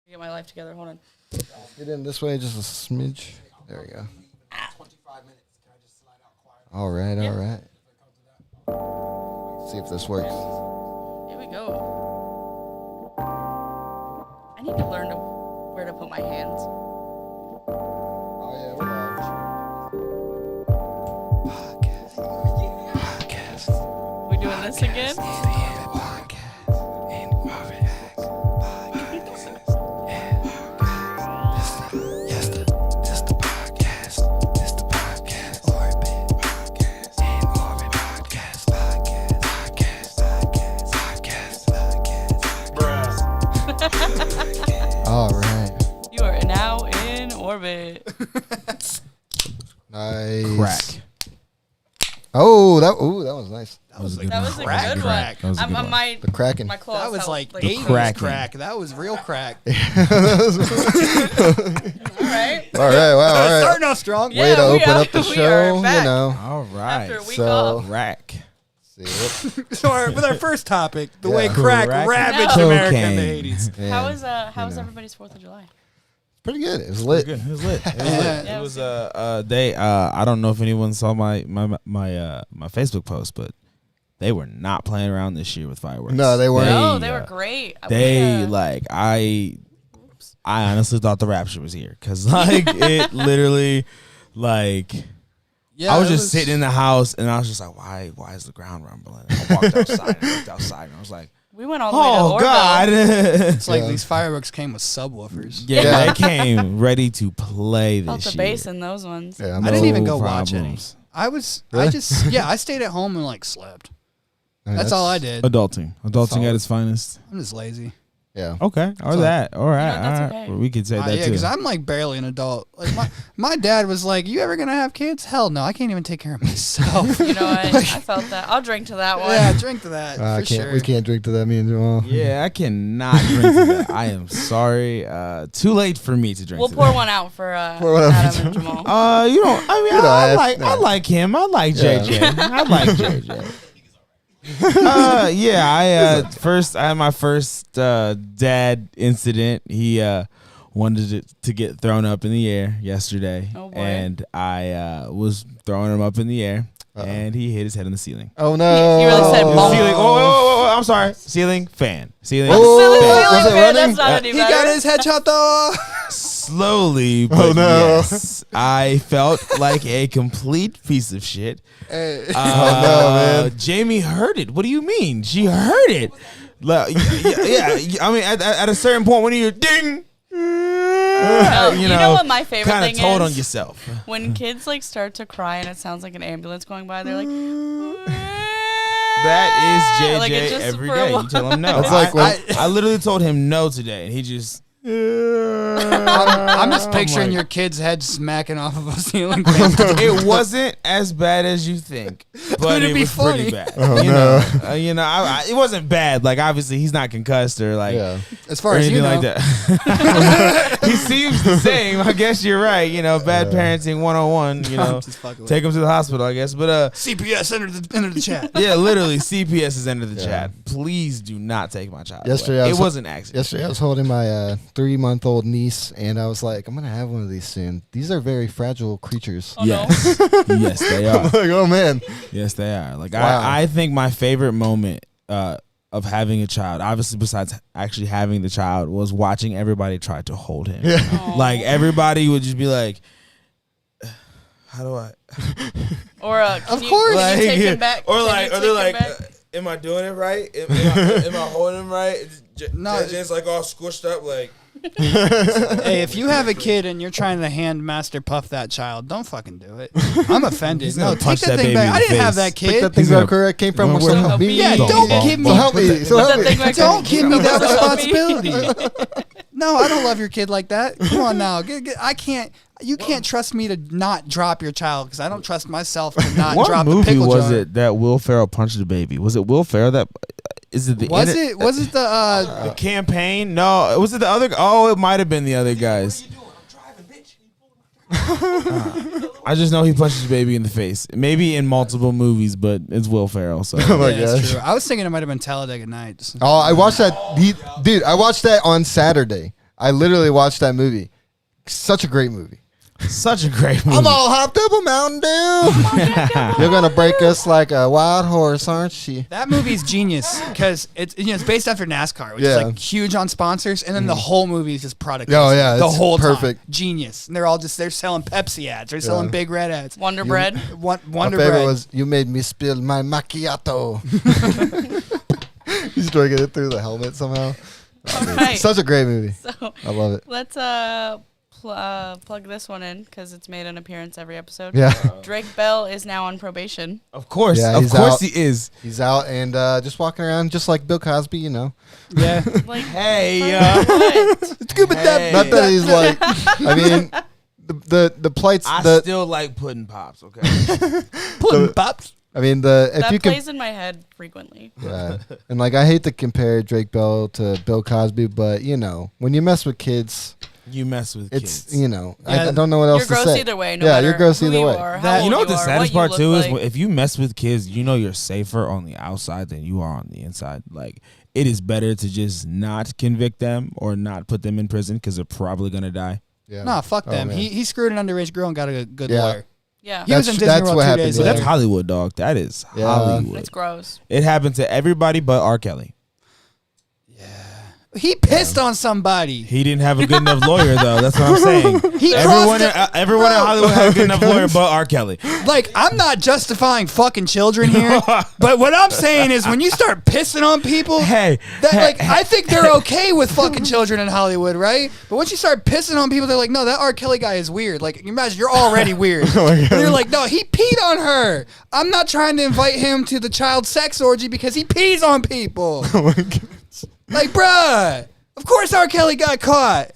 Get my life together. Hold on. Get in this way, just a smidge. There we go. 25 minutes. Can I just slide out quiet? All right, all right. See if this works. Here we go. I need to learn where to put my hands. Oh yeah, we're live. Podcast. We doing this again? All right. You are now in orbit. Nice. Crack. Oh, that was nice. That was a good That was a one. good Crack. one. That was a good one. My The cracking. my claws That was felt like the 80s cracking. crack. That was real crack. All right. All right, wow, all right. Starting off strong. Yeah, Way to we open are- up the we show, are you back. know. All right. After a week So- off. Crack. See, whoop. So with our first topic, the way Yeah. crack Crack ravaged and America in cocaine. the 80s. Man, How was know. everybody's 4th of July? pretty good. It was lit. Good. It was lit. It was Yeah. lit. Yeah, It was they I don't know if anyone saw my Facebook post, but they were not playing around this year with fireworks. No, they weren't. No, they were great. They I honestly thought the rapture was here because like it literally like Yeah, I was it just sitting in the house and I was just like, why is the ground rumbling? And I walked outside and I looked outside and I was like, We went all the way to oh Orville. God. It's like Yeah. these fireworks came with subwoofers. Yeah, they came ready to play Felt this the year. bass in those ones. Yeah, I didn't even No go watch any. problems. I Really? I stayed at home and like slept. I mean, That's all I did. Adulting Solid. at its finest. I'm just lazy. Yeah. Okay, or all- that. All right, You know, that's all right. okay. Well, we could say that Yeah, too. because I'm like barely an adult. Like my dad was like, "You ever gonna have kids? Hell no, I can't even take care of myself." You know what? I felt that. I'll drink to that one. Yeah, drink to that I for can't. sure. We can't drink to that, me and Jamal. Yeah, I cannot drink to that. I am sorry. Too late for me to drink. We'll to pour that. one out for Pour one out for Adam and Jamal. You don't. I mean, You know, I I like him. I like Yeah. JJ. I like JJ. Yeah. I had my first dad incident. He wanted it to get thrown up in the air yesterday, Oh, boy. and I was throwing him up in the air, and he hit his head on the ceiling. Oh no! You really said bonk. Ceiling. Oh, I'm sorry. Ceiling fan. Ceiling. Oh, Silly, fan. silly was it man, running? That's not any He better. got his head chopped off. Slowly, but Oh, no. yes, I felt like a complete piece of shit. Hey. Oh, no, man. Jamie heard it. What do you mean? She heard it. Like, yeah. I mean, at a certain point when you're ding, You know what my favorite kind thing of told is? on yourself. When kids like start to cry and it sounds like an ambulance going by, they're like, That is JJ Like, it's just every for a day. while. You tell him no. It's like when- I literally told him no today, and he just. I'm just picturing like- your kid's head smacking off of a ceiling fan. It wasn't as bad as you think, but It'd it be was pretty funny. bad. Oh, you no. know, it wasn't bad. Like obviously, he's not concussed or like Yeah. As or far as anything you know. like that. He seems the same. I guess you're right. You know, bad parenting 101. You know, Just fucking with take him to the hospital. I guess, but CPS enter the chat. yeah, literally, CPS has entered the Yeah. chat. Please do not take my child. Yesterday away. I It was- was an accident. Yesterday I was holding my 3-month-old niece, and I was like, "I'm gonna have one of these soon. These are very fragile creatures." oh no. Yes, yes, they I'm are. like, "Oh man." Yes, they are. Like Wow. I think my favorite moment of having a child, obviously besides actually having the child, was watching everybody try to hold him. Yeah. Aw. Like everybody would just be like, "How do I?" Or Of can course. you take him back? or Can you like, or take they're him like, back? "Am I doing it right? Am I holding him right?" No. Jen's like all squished up, like. Hey, if you have a kid and you're trying to hand master puff that child, don't fucking do it. I'm offended. He's No, gonna take punch that that thing baby back. in I the didn't have face. that Pick kid. that thing He's gonna- back where it came from. Where- So where- help me. Yeah, don't give me. So help me. So help that me. thing back Don't give me that Don't help me. responsibility. No, I don't love your kid like that. Come on now. I can't. You can't trust me to not drop your child because I don't trust myself to not What drop the movie pickle was jar. it that Will Ferrell punched the baby? Was it Will Ferrell that? Is it the? Was it the? the campaign? No, was it the other? Oh, it might have been the other guys. I just know he punches the baby in the face. Maybe in multiple movies, but it's Will Ferrell. So Oh my Yeah, it's gosh. true. I was thinking it might have been Talladega Nights. Oh, I watched that. Dude, I watched that on Saturday. I literally watched that movie. Such a great movie. Such a great movie. I'm all hopped up on Mountain Dew. You're gonna break us like a wild horse, aren't you? That movie's genius because it's based after NASCAR, which is Yeah. like huge on sponsors, and then the whole movie is just product. Oh, placement yeah, the it's whole perfect. time. Genius. And they're selling Pepsi ads, they're selling Big Red ads. Wonder Bread. Wonder My favorite Bread. was you made me spill my macchiato. He's drinking it through the helmet somehow. All right. Such a great movie. So I love it. let's plug this one in because it's made an appearance every episode. Yeah. Drake Bell is now on probation. Of course. Yeah, of he's course out. he is. He's out and just walking around just like Bill Cosby, you know. Yeah. Like, Hey, what? It's good with Hey. Not that he's like, I mean, the plights, I still like pudding pops, okay? Pudding pops. I mean, if That you can, plays in my head frequently. yeah. And like, I hate to compare Drake Bell to Bill Cosby, but you know, when you mess with kids, You mess with it's, kids. you know, Yeah. I don't know what else You're to gross say. either way. No Yeah, matter you're gross who either you way. are, how That- old You know what you the are, saddest what part you too look is like. if you mess with kids, you know you're safer on the outside than you are on the inside. Like it is better to just not convict them or not put them in prison because they're probably gonna die. Yeah. Nah, fuck Oh, them. man. He screwed an underage girl and got a good Yeah. lawyer. Yeah, He was in Disney That's World what 2 happened days to But ago. that's Hollywood, dog. That is Yeah. Hollywood. it's gross. It happened to everybody but R. Kelly. He pissed on somebody. He didn't have a good enough lawyer though. That's what I'm saying. He everyone, crossed everyone in Bro. Hollywood had a good enough lawyer but R. Kelly. Like, I'm not justifying fucking children here, but what I'm saying is when you start pissing on people, Hey, I think they're okay with fucking children in Hollywood, right? But once you start pissing on people, they're like, no, that R. Kelly guy is weird. Like, imagine you're already weird. And you're like, no, he peed on her. I'm not trying to invite him to the child sex orgy because he pees on people. Like, bruh, of course R. Kelly got caught.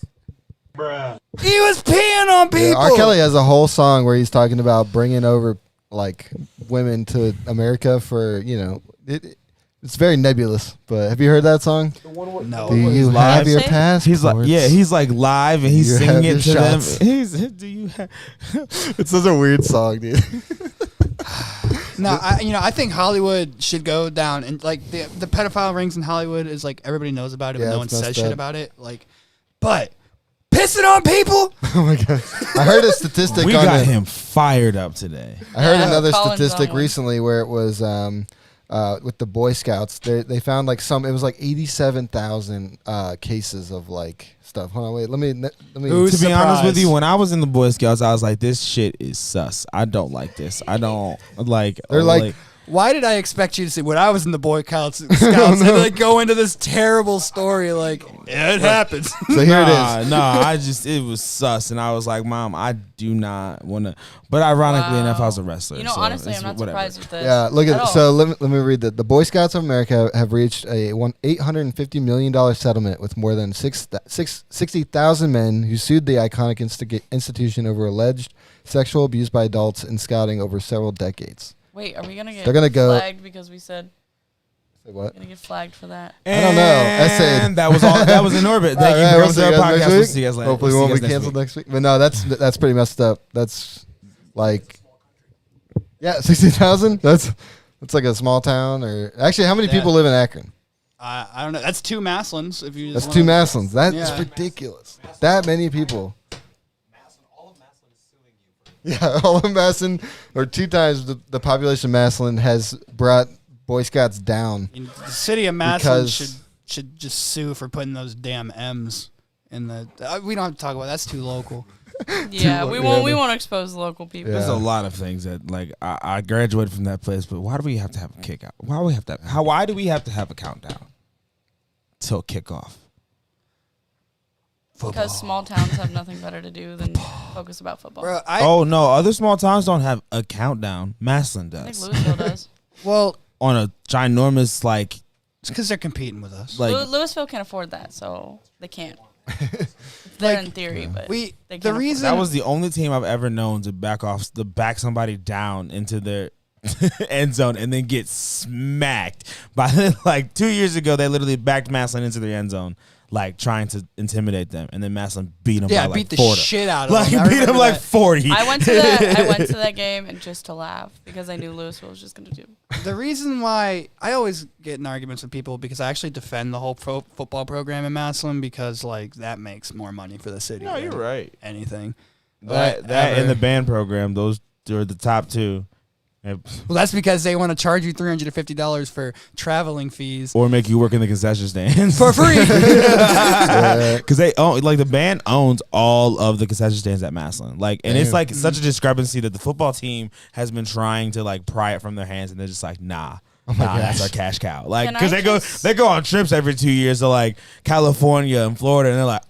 He was peeing on people. Yeah, R. Kelly has a whole song where he's talking about bringing over like women to America for, you know, it's very nebulous. But have you heard that song? No. Do you live. have your Say? passports? he's like, yeah, he's like live and he's You singing have it your to shots. them. He's, do you have? It's such a weird song, dude. No, I think Hollywood should go down and like the pedophile rings in Hollywood is like everybody knows about it, but Yeah, no one it's messed says shit up. about it. Like, but pissing on people. Oh my god! I heard a statistic. We on got it. him fired up today. I heard Yeah, another Colin's statistic on one. recently where it was with the Boy Scouts. They found like it was like 87,000 cases of like stuff. Hold on, wait. Let me. Who's To be honest with surprised? you, when I was in the Boy Scouts, I was like, this shit is sus. I don't like this. I don't like. They're like- Why did I expect you to say when I was in the Boy Scouts and like go into this terrible story? Like, yeah, it happens. So here it is. Nah, it was sus, and I was like, Mom, I do not want to. But ironically Wow. enough, I was a wrestler. You know, so honestly, it's I'm not whatever. surprised with this. Yeah, look at all. so let me read that. The Boy Scouts of America have reached a $850 million settlement with more than 60,000 men who sued the iconic institution over alleged sexual abuse by adults in scouting over several decades. Wait, are we gonna get They're gonna go- flagged because we said Say what? we're gonna get flagged for that? I don't know. I said- And that was all. That was in orbit. Thank you All right, for we'll coming see to you our guys next podcast. We'll week. see you guys later. Hopefully, we We'll won't see be you guys canceled week. next week. But no, that's pretty messed up. That's like, yeah, 60,000. That's like a small town. Or actually, how many Yeah. people live in Akron? I don't know. That's two Maslins. If you That's just two wanna- Maslins. That's Yeah. ridiculous. That many people. Yeah, all of Maslin, or two times the population of Maslin has brought Boy Scouts down. And the city of Maslin Because- should just sue for putting those damn M's in the. We don't have to talk about that's too local. Yeah, lo- we yeah, won't. We no. won't expose the local people. Yeah. There's a lot of things that like I graduated from that place, but why do we have to have a kick out? Why do we have to? Why do we have to have a countdown till kickoff? Because small towns have nothing better to do than focus about football. Bro, Oh no, other small towns don't have a countdown. Maslin I think does Louisville does. well, on a ginormous like it's because they're competing with us. Louisville can't afford that, so they can't. They're Like, in theory, but we they the can't reason that was the only team I've ever known to back somebody down into their end zone and then get smacked by like 2 years ago. They literally backed Massillon into the end zone, like trying to intimidate them, and then Massillon beat them. Yeah, by, beat like, the 40. shit out of Like them. beat them like 40. I went to that game and just to laugh because I knew Louisville was just gonna do. The reason why I always get in arguments with people because I actually defend the whole football program in Massillon because like that makes more money for the city. No, you're than right. Anything. That and the band program, those are the top two. Well, that's because they want to charge you $350 for traveling fees Or make you work in the concession stands for free. Because they own, like, the band owns all of the concession stands at Massillon. Like, and it's like such a discrepancy that the football team has been trying to like pry it from their hands, and they're just like, nah, that's our cash cow. Like, because they go on trips every 2 years to like California and Florida, and they're like,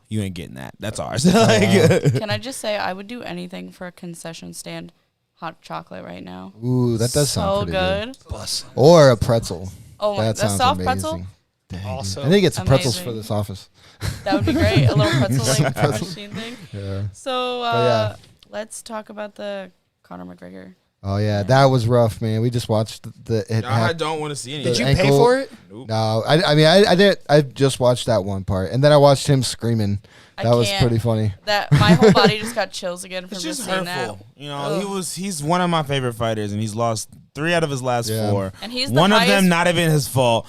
you ain't getting that. That's ours. Like, Can I just say I would do anything for a concession stand hot chocolate right now. Ooh, that does sound pretty good. Or a pretzel. Oh my, That the sounds soft amazing. pretzel. Dang, Also I need to get some pretzels amazing. for this office. That would be great. A little pretzel like machine thing. Yeah. So yeah. let's talk about the Conor McGregor. Oh yeah, that was rough, man. We just watched I don't want to see any. Did you ankle- pay for it? Nope. No, I mean I did. I just watched that one part, and then I watched him screaming. That was pretty funny. That my whole body just got chills again from It's just just seeing hurtful. that. You know, he's one of my favorite fighters, and he's lost 3 out of his last 4. And he's the one of highest- them not even his fault.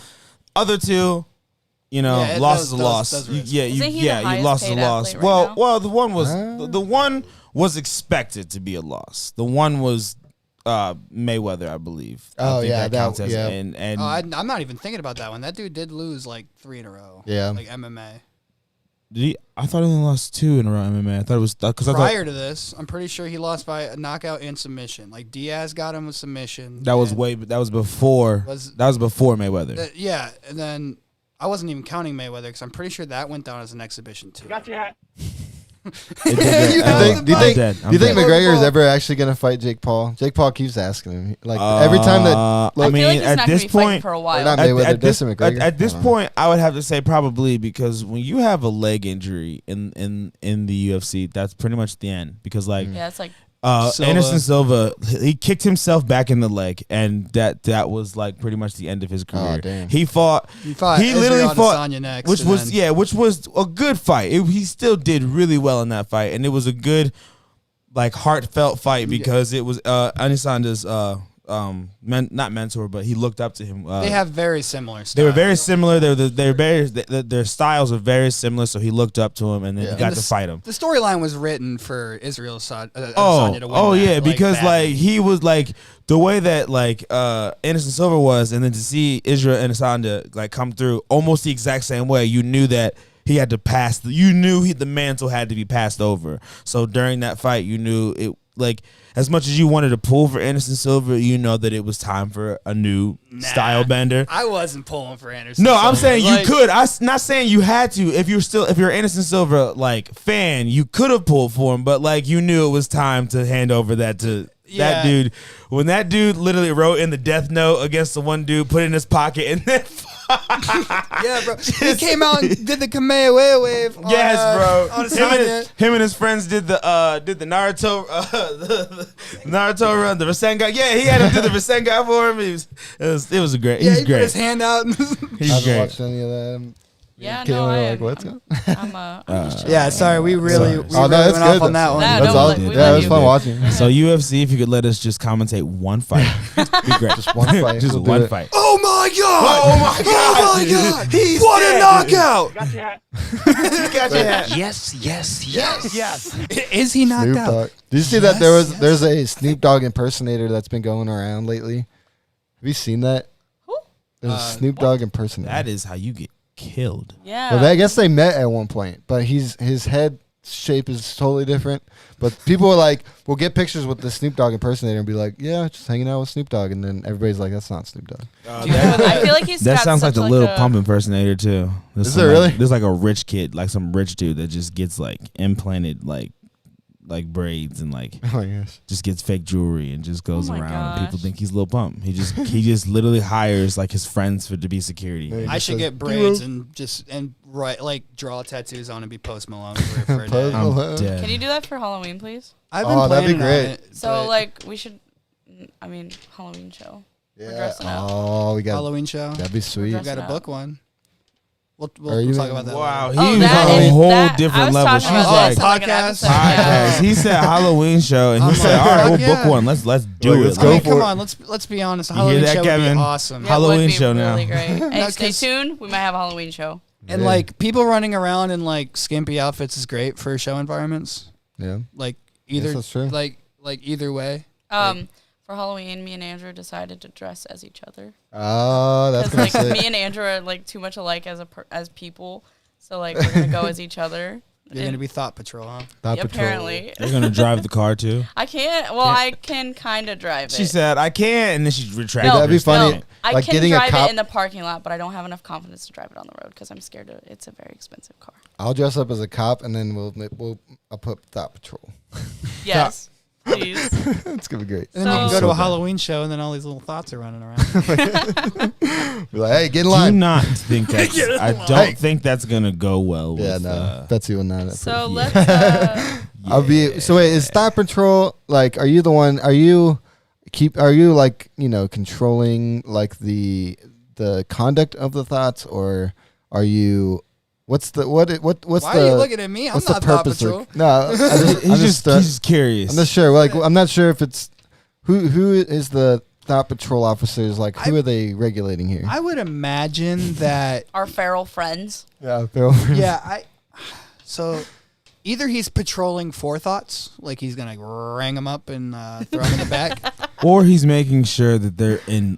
Other 2, you know, Yeah, loss is a loss. does risk. Isn't he the You highest lost is a paid loss. athlete right now? Well, the one was the one was expected to be a loss. The one was Mayweather, I believe. Oh, I think yeah, that- counts as, yeah. and I'm not even thinking about that one. That dude did lose like 3 in a row. Yeah. Like MMA. did he? I thought he only lost 2 in a row MMA. I thought it was because Prior to this, I'm pretty sure he lost by a knockout and submission. Like Diaz got him with submission. that was and that was before Mayweather. yeah, and then I wasn't even counting Mayweather because I'm pretty sure that went down as an exhibition too. It did You that. have Do you the think? dead. Do you think dead. McGregor is ever actually gonna fight Jake Paul? Jake Paul keeps asking him. Like every time that. I I mean, feel like he's at not going this to be fighting point, for a Or while. not Mayweather, at this, Dustin McGregor. at this I don't know. point, I would have to say probably because when you have a leg injury in the UFC, that's pretty much the end. Because like Yeah, it's like Silva. Anderson Silva, he kicked himself back in the leg, and that was like pretty much the end of his career. damn. He fought. He fought He literally Israel fought, Adesanya next, which and was then- which was a good fight. He still did really well in that fight, and it was a good, like, heartfelt fight because it was Adesanya's not mentor, but he looked up to him. They have very similar styles. They were very similar. Their styles were very similar. So he looked up to him, and then he got to fight him. The storyline was written for Israel Adesanya to win Oh that, yeah, because badly. like he was like the way that like Anderson Silva was, and then to see Israel Adesanya like come through almost the exact same way, you knew that he had to pass. You knew the mantle had to be passed over. So during that fight, you knew it. Like, as much as you wanted to pull for Anderson Silva, you know that it was time for a new style bender. I wasn't pulling for Anderson. No, Silva. I'm saying Like, you could. I'm not saying you had to. If you're an Anderson Silva like fan, you could have pulled for him, but like you knew it was time to hand over that to that dude. When that dude literally wrote in the death note against the one dude, put it in his pocket, and then Yeah, bro. He came out and did the Kamehameha wave. On, yes, bro. On Adesanya. Him and his friends did the Naruto the Naruto run, the Rasengan. Yeah, he had him do the Rasengan for him. It was a great. Yeah, He's he put great. his hand out. I He's haven't great. watched any of that. yeah, Caitlin, no, I like, am. what's I'm just Yeah, sorry, we really Sorry. went Oh, no, that's off good. on that one. Nah, That's no, all. like, we Yeah, love it was you. fun watching. So UFC, if you could let us just commentate one fight, be great. Just one fight. Just We'll do one it. fight. Oh my god! Oh my god! Oh my god! He's What dead. a knockout! Got your hat. Yes. Is he knocked Snoop out? Dogg. Did you see that there's a Snoop Dogg impersonator that's been going around lately? Have you seen that? Who? There's a Snoop Dogg impersonator. That is how you get killed. Yeah. Well, I guess they met at one point, but his head shape is totally different. But people are like, we'll get pictures with the Snoop Dogg impersonator and be like, yeah, just hanging out with Snoop Dogg, and then everybody's like, that's not Snoop Dogg. I feel like he's That got sounds like such the Little a- Pump impersonator too. There's Is some, it really? There's like a rich kid, like some rich dude that just gets like implanted like braids and like Oh my gosh. just gets fake jewelry and just goes Oh my around and people gosh. think he's Lil Pump. He just literally hires like his friends to be security. Yeah. I should get braids and draw tattoos on and be Post Malone for a day. Post I'm Malone. dead. Can you do that for Halloween, please? I've been Oh, that'd be planning on great. it, So but like we should I mean, Halloween show. We're Yeah. dressing up. Oh, we got Halloween show. That'd be sweet. We dressing got to up. book one. We'll you talk in- about that. Wow, later. he was that on a is- whole that- I different was level. talking She's about like, this in, like, an podcast. episode, podcast. He said Halloween show, and he I'm said, like, "All right, we'll fuck book yeah. one. Let's do Like, it." let's I go mean, for come it. on. Let's be honest. You hear Halloween that, show would Kevin? be awesome. Yeah, Halloween it would be show now. really great. Hey, No, stay 'cause- tuned. We might have a Halloween show. And Yeah. like people running around in like skimpy outfits is great for show environments. Yeah. Like Yes, either that's true. like either way. For Halloween, me and Andrew decided to dress as each other. Oh, that's Because gonna like sick. me and Andrew are like too much alike as people. So like we're gonna go as each other. You're gonna be Thought Patrol, huh? Thought Yeah, Patrol. apparently. You're gonna drive the car too. I can't. Well, I can kind of drive it. She said, "I can't," and then she retracted. No, That'd be her funny. statement. I Like can getting a drive cop- it in the parking lot, but I don't have enough confidence to drive it on the road because I'm scared of it's a very expensive car. I'll dress up as a cop, and then I'll put Thought Patrol. Yes, please. It's gonna be great. And then you can So- go to So a bad. Halloween show, and then all these little thoughts are running around. Be like, hey, get in Do line. not think that's. I don't think that's gonna go well. Yeah, with, no, Betsy will not. So approve. let's. I'll be. So wait, is Thought Patrol like? Are you the one? Are you like controlling like the conduct of the thoughts, or are you? What's the Why the? are you looking at me? I'm What's not the Thought purpose? Patrol. No, I'm he's just curious. I'm not sure. Like, I'm not sure if it's who is the Thought Patrol officers. Like, who are they regulating here? I would imagine that. Our feral friends. Yeah, So either he's patrolling forethoughts, like he's gonna rang them up and throw them in the back, Or he's making sure that they're in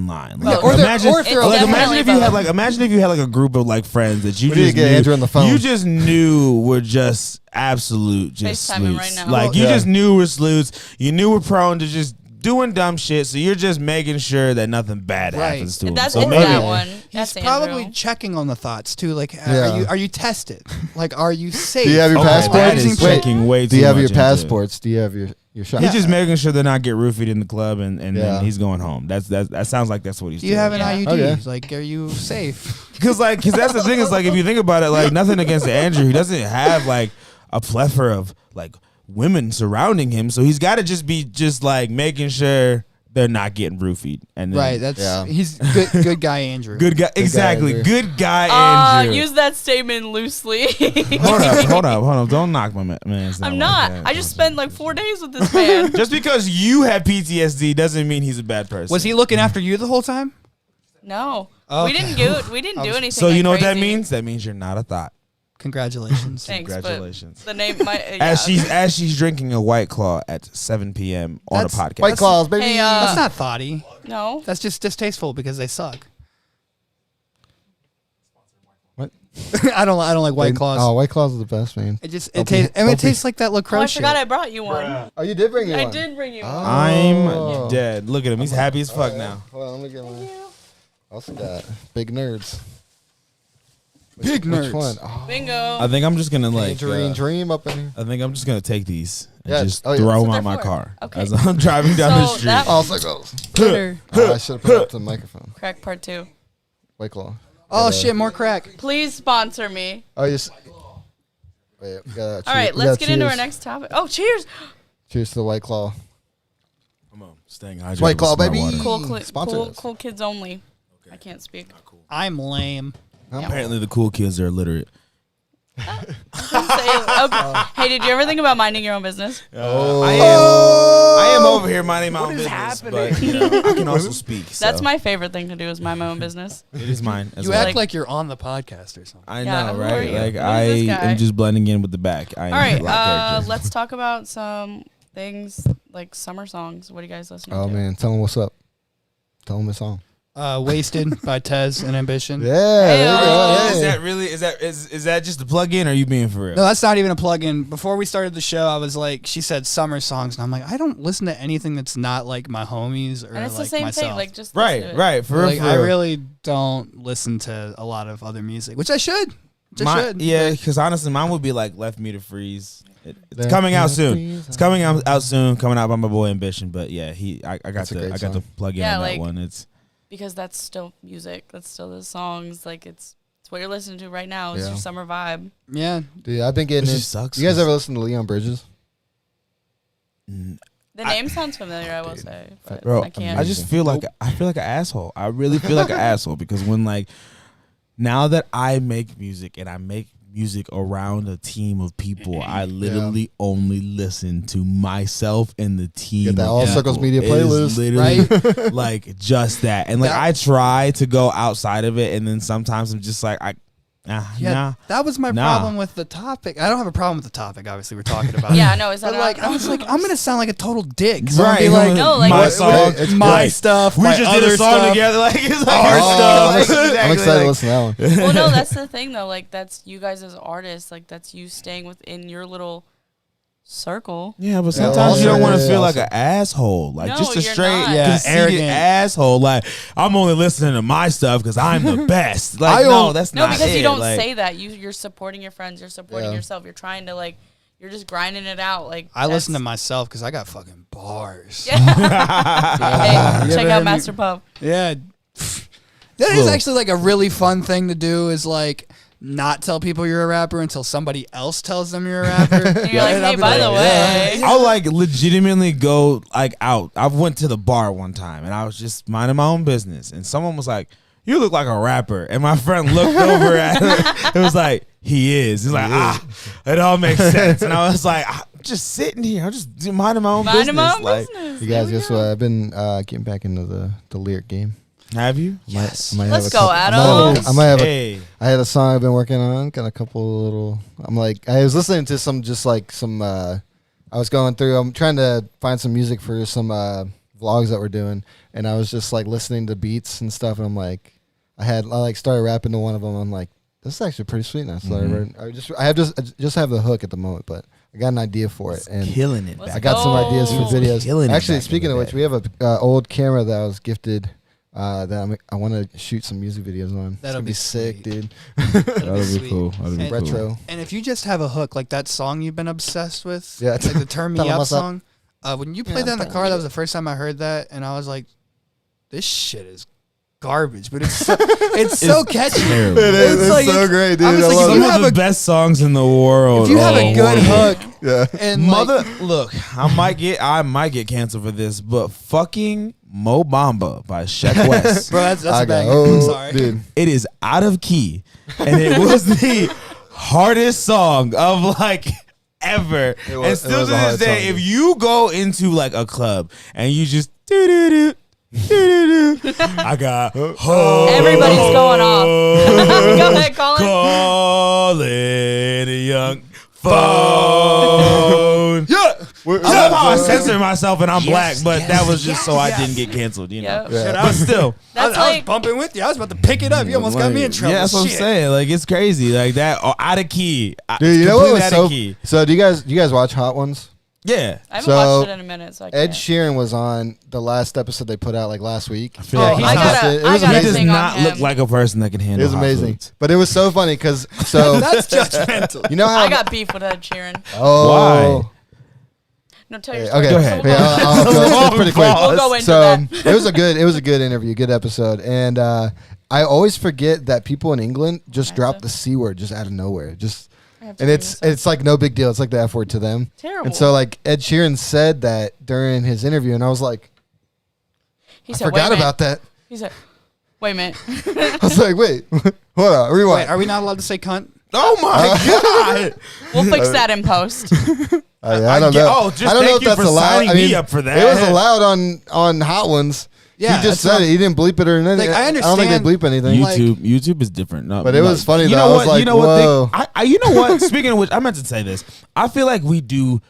line. Yeah, Like, or they're- imagine, or if they're like, okay. imagine if you Definitely had like a group of like friends that you We need just to get knew, Andrew on the phone. you just knew were just absolute just FaceTime him sleuths. right now. Like you Yeah. just knew were sleuths. You knew were prone to just doing dumb shit. So you're just making sure that nothing bad Right. happens to them. That's So it's maybe that one. he's That's probably Andrew. checking on the thoughts too. Like, Yeah. are you tested? Like, are you safe? Do you have your Okay, passports? that is Wait, checking way Do you too have your much into it. passports? Do you have your shot? He's just making sure they're not get roofied in the club, and Yeah. then he's going home. That sounds like that's what he's Do you doing. have an Yeah. IUD? Okay. Like, are you safe? Because that's the thing is like if you think about it, like nothing against Andrew, he doesn't have like a plethora of like women surrounding him, so he's got to just be like making sure they're not getting roofied. And then, Right. That's Yeah. he's good guy Andrew. good guy, exactly, Andrew. good guy Andrew. Use that statement loosely. Hold up, don't knock my man. I'm not. I just spent like 4 days with this man. Just because you have PTSD doesn't mean he's a bad person. Was he looking after you the whole time? No, Okay. we didn't do anything. So you like know what that crazy. means? That means you're not a thought. Congratulations. Thanks, Congratulations. but the name might. As she's drinking a White Claw at 7 p.m. on a That's- podcast. White Claws, baby. Hey, That's not thoughty. no. That's just distasteful because they suck. What? I don't like White Claws. Oh, White Claws is the best, man. It just Don't it be- tastes. I mean, don't it be- tastes like that Oh, I LaCroix forgot shit. I brought you one. Oh, you did bring me I one. did bring you one. I'm Oh. dead. Look at him. He's happy as fuck now. Hold on, let me get one. Also got big nerds. Big Which nerds. one? Oh, Bingo. I think I'm just gonna like. Dream up in here. I think I'm just gonna take these and Yeah. just Oh, yeah. throw That's them what out my they're for. car Okay. as I'm driving down the So street. that- Oh, so it goes. Twitter. Oh, I should have put it up to the microphone. Crack part 2. White Claw. Oh Gotta- shit, more crack. Please sponsor me. Oh, yes. Wait, we gotta All right, we let's gotta get into our cheers. next topic. Oh, cheers. Cheers to the White Claw. Come on, staying hydrated. White Claw, with my baby. water. Cool, Sponsor cool us. kids only. I can't speak. I'm lame. Apparently, the cool kids are illiterate. Okay. Hey, did you ever think about minding your own business? I am over here minding my own business, but you know, I can also speak. That's so my favorite thing to do is mind my own business. It is mine. As You well. act Like- like you're on the podcast or something. I Yeah, know, who are right? you? Like Who I is this guy? am just blending in with the back. I am All right, black character. let's talk about some things like summer songs. What do you guys listen Oh to? man, tell them what's up. Tell them a song. Wasted by Tez and Ambition. Yeah, there you go. Hey, Is Hey. that really? Is that just a plug-in? Or are you being for real? No, that's not even a plug-in. Before we started the show, I was like, she said summer songs, and I'm like, I don't listen to anything that's not like my homies or And it's like the same myself. thing. Like just listen to it. Right. For real. Like, for I real. really don't listen to a lot of other music, which I should. Yeah, because honestly, mine would be like "Left Me to Freeze." It's Left coming Me out to soon. Freeze. It's coming out soon. Coming out by my boy Ambition. But yeah, I got That's a great I got to song. plug in Yeah, on that like- one. It's Because that's still music. That's still the songs. Like it's what you're listening to right now. It's Yeah. your summer vibe. Yeah. Dude, I've been getting Which it. just sucks You guys 'cause- ever listen to Leon Bridges? They The name sounds familiar, I will say. But Bro, I can't. I just feel like an asshole. I really feel like an asshole because when like now that I make music and I make music around a team of people, I literally only listen to myself and the team. Get that of All people. Circles Media It is playlist, literally like just that. And like I try to go outside of it, and then sometimes I'm just like nah. That was my problem with the topic. I don't have a problem with the topic. Obviously, we're talking about. Yeah, no, is that But like, I was like, I'm gonna sound like a total dick. So Right. I'll be like, No, like- my song, It's my great. stuff. we my just did other a song stuff. together. Like it's like Our our stuff. I'm excited to listen to that one. well, no, that's the thing though. Like that's you guys as artists. Like that's you staying within your little circle. Yeah, but Yeah, sometimes you don't want to feel like also- an asshole, like No, just a you're straight, not. Yeah, conceited arrogant. asshole. Like I'm only listening to my stuff because I'm the best. Like that's No, not because it. you don't Like, say that. You're supporting your friends. You're supporting yourself. You're trying to like. You're just grinding it out. Like I listen to myself because I got fucking bars. Hey, You check ever out heard me- Master Pub. Yeah. That is actually like a really fun thing to do is like not tell people you're a rapper until somebody else tells them you're a rapper. And you're like, And I'll hey, be by the way. I'll like legitimately go like out. I went to the bar one time and I was just minding my own business, and someone was like, "You look like a rapper," and my friend looked over at it. It was like, "He is." He's like, it all makes sense. And I was like, I'm just sitting here. I'm just minding my own business. Mind my own Like, business. You guys, There we guess go. what? I've been getting back into the lyric game. have you? Yes. I might Let's have a go, couple- Adam. I might have. Hey. I had a song I've been working on. Got a couple little. I'm like, I was listening to some, just like some. I was going through. I'm trying to find some music for some vlogs that we're doing, and I was just like listening to beats and stuff, and I'm like, I like started rapping to one of them. I'm like, this is actually pretty sweet. And I started. I just have the hook at the moment, but I got an idea for it, and Killing it. Let's I got some ideas for go. videos. Killing it Actually, back in speaking the of which, day. we have a old camera that I was gifted. I want to shoot some music videos on. It's That'll gonna be sick, sweet. dude. That'll be Sweet. cool. That'll be And- cool. Retro. And if you just have a hook, like that song you've been obsessed with, Yeah. like the Turn Me Tell 'em Up what's up. song, when you played that in the car, that was the first time I heard that, and I was like, this shit is garbage, but it's so catchy. terrible. It is. It's so great, dude. I was I like, love if Some you it. have of the a best songs in the world. if you have a Oh, good wonderful. hook, Yeah. and Mother, like, look, I might get canceled for this, but fucking Mo Bamba by Sheck West. bro, that's I a got, banger. I'm oh, sorry. dude. It is out of key, and it was the hardest song of like ever. It And was still a to hard this day, song, if dude. you go into like a club and you just do I got Everybody's going off. Go ahead, Colin. calling a young phone. Yeah. I love how I censor myself and I'm black, but that was just so I didn't get canceled, you know. Yep. Yeah. But still, That's I was like bumping with you. I was about to pick it up. You almost got me in trouble. yeah, that's what I'm Shit. saying. Like it's crazy, like that out of key. Dude, you know what Completely was out of so? key. So do you guys watch Hot Ones? Yeah, I haven't So, watched it in a minute, so I Ed can't. Sheeran was on the last episode they put out like last week. I feel like he's I not- gotta, it I was gotta he does sing on not him. look like a person that can It handle. was hot amazing, foods. but it was so funny because so That's judgmental. you know how I got beef with Ed Sheeran. oh Why? No, tell your Okay, story. okay. Go ahead. Yeah, I'll go. It's pretty quick. We'll go into So that. it was a good interview, good episode, and I always forget that people in England just drop the C word just out of nowhere, just I have to and bring it's this up. it's like no big deal. It's like the F word to them. Terrible. And so like Ed Sheeran said that during his interview, and I was like, He I said, forgot wait a minute. about that. He said, wait a minute. I was like, wait, hold on, rewind. Wait, are we not allowed to say cunt? Oh my god! We'll fix that in post. I don't get- know. oh, just I don't know thank if you that's for allowed. signing I mean, me up for that. It was allowed on Hot Ones. Yeah, he just that's said what it. He didn't bleep it or anything. Like, I I don't think they understand bleep anything. Like- YouTube is different. No, But it was funny, You though. know I was what? like, you know whoa. what? You know what? Speaking of which, I meant to say this. I feel like we do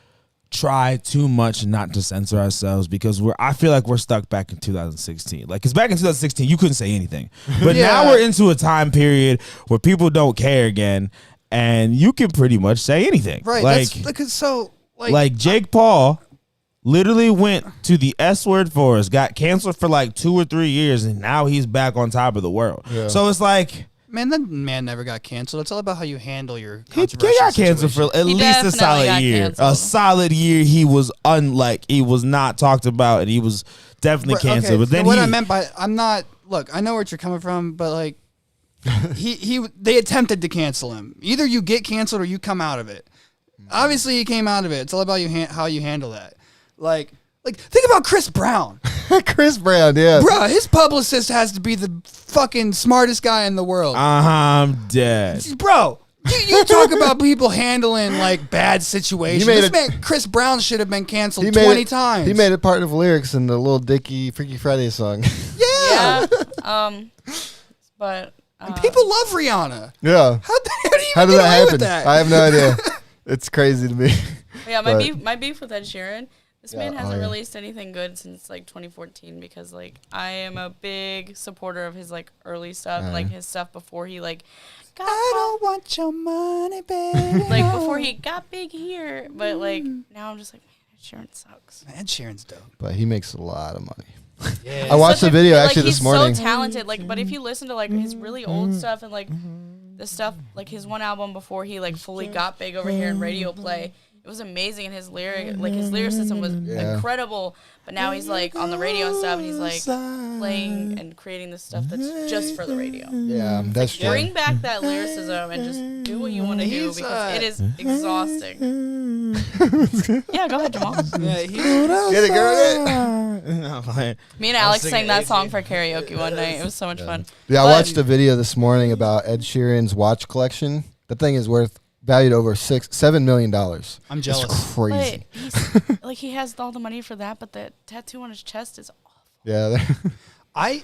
try too much not to censor ourselves because I feel like we're stuck back in 2016. Like, because back in 2016, you couldn't say anything. But Yeah. now we're into a time period where people don't care again, and you can pretty much say anything. Right. Like, That's because so like Jake Paul literally went to the S word for us, got canceled for like 2 or 3 years, and now he's back on top of the world. Yeah. So it's like man, that man never got canceled. It's all about how you handle your he controversial got canceled for situation. at He least a definitely solid got year. canceled. A solid year. He was he was not talked about, and he was definitely But, canceled. okay, But then what I meant by I'm not. Look, I know where you're coming from, but like they attempted to cancel him. Either you get canceled or you come out of it. Obviously, he came out of it. It's all about how you handle that. Like Like, think about Chris Brown. Chris Brown, yeah. Bruh, his publicist has to be the fucking smartest guy in the world. I'm dead. Bro, you talk about people handling like bad situations. This man, Chris Brown, should have been canceled 20 times. He made it part of lyrics in the Little Dicky Freaky Friday song. Yeah. But and people love Rihanna. Yeah. How did that happen? With that? I have no idea. It's crazy to me. Yeah, my beef with Ed Sheeran. This man hasn't released anything good since like 2014 because like I am a big supporter of his like early stuff, like his stuff before he like got I don't want your money, baby. like before he got big here, but like now I'm just like, man, Ed Sheeran sucks. Ed Sheeran's dope. But he makes a lot of money. Yeah. I watched the video actually this morning. He's so talented, like, but if you listen to like his really old stuff and like the stuff like his one album before he like fully got big over here in radio play, it was amazing, and his lyricism was incredible. But now he's like on the radio and stuff, and he's like playing and creating this stuff that's just for the radio. Yeah, that's true. Bring back that lyricism and just do what you want to do because it is exhausting. Yeah, go ahead, Jamal. Yeah, Get it, girl. Me and Alex sang that song for karaoke one night. It was so much fun. Yeah, I watched a video this morning about Ed Sheeran's watch collection. The thing is valued over $7 million. I'm jealous. It's crazy. But like he has all the money for that, but the tattoo on his chest is awful. Yeah.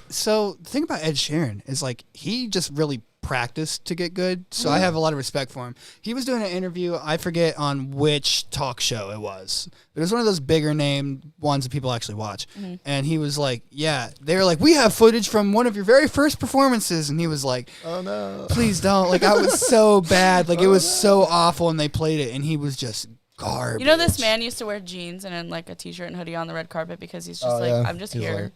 So the thing about Ed Sheeran is like he just really practiced to get good. So I have a lot of respect for him. He was doing an interview, I forget on which talk show it was. It was one of those bigger name ones that people actually watch. Mm-hmm. And he was like, yeah, they were like, we have footage from one of your very first performances. And he was like, oh no, please don't. Like I was so bad. Like it was so awful. And they played it and he was just garbage. You know, this man used to wear jeans and then like a t-shirt and hoodie on the red carpet because he's just I'm just here.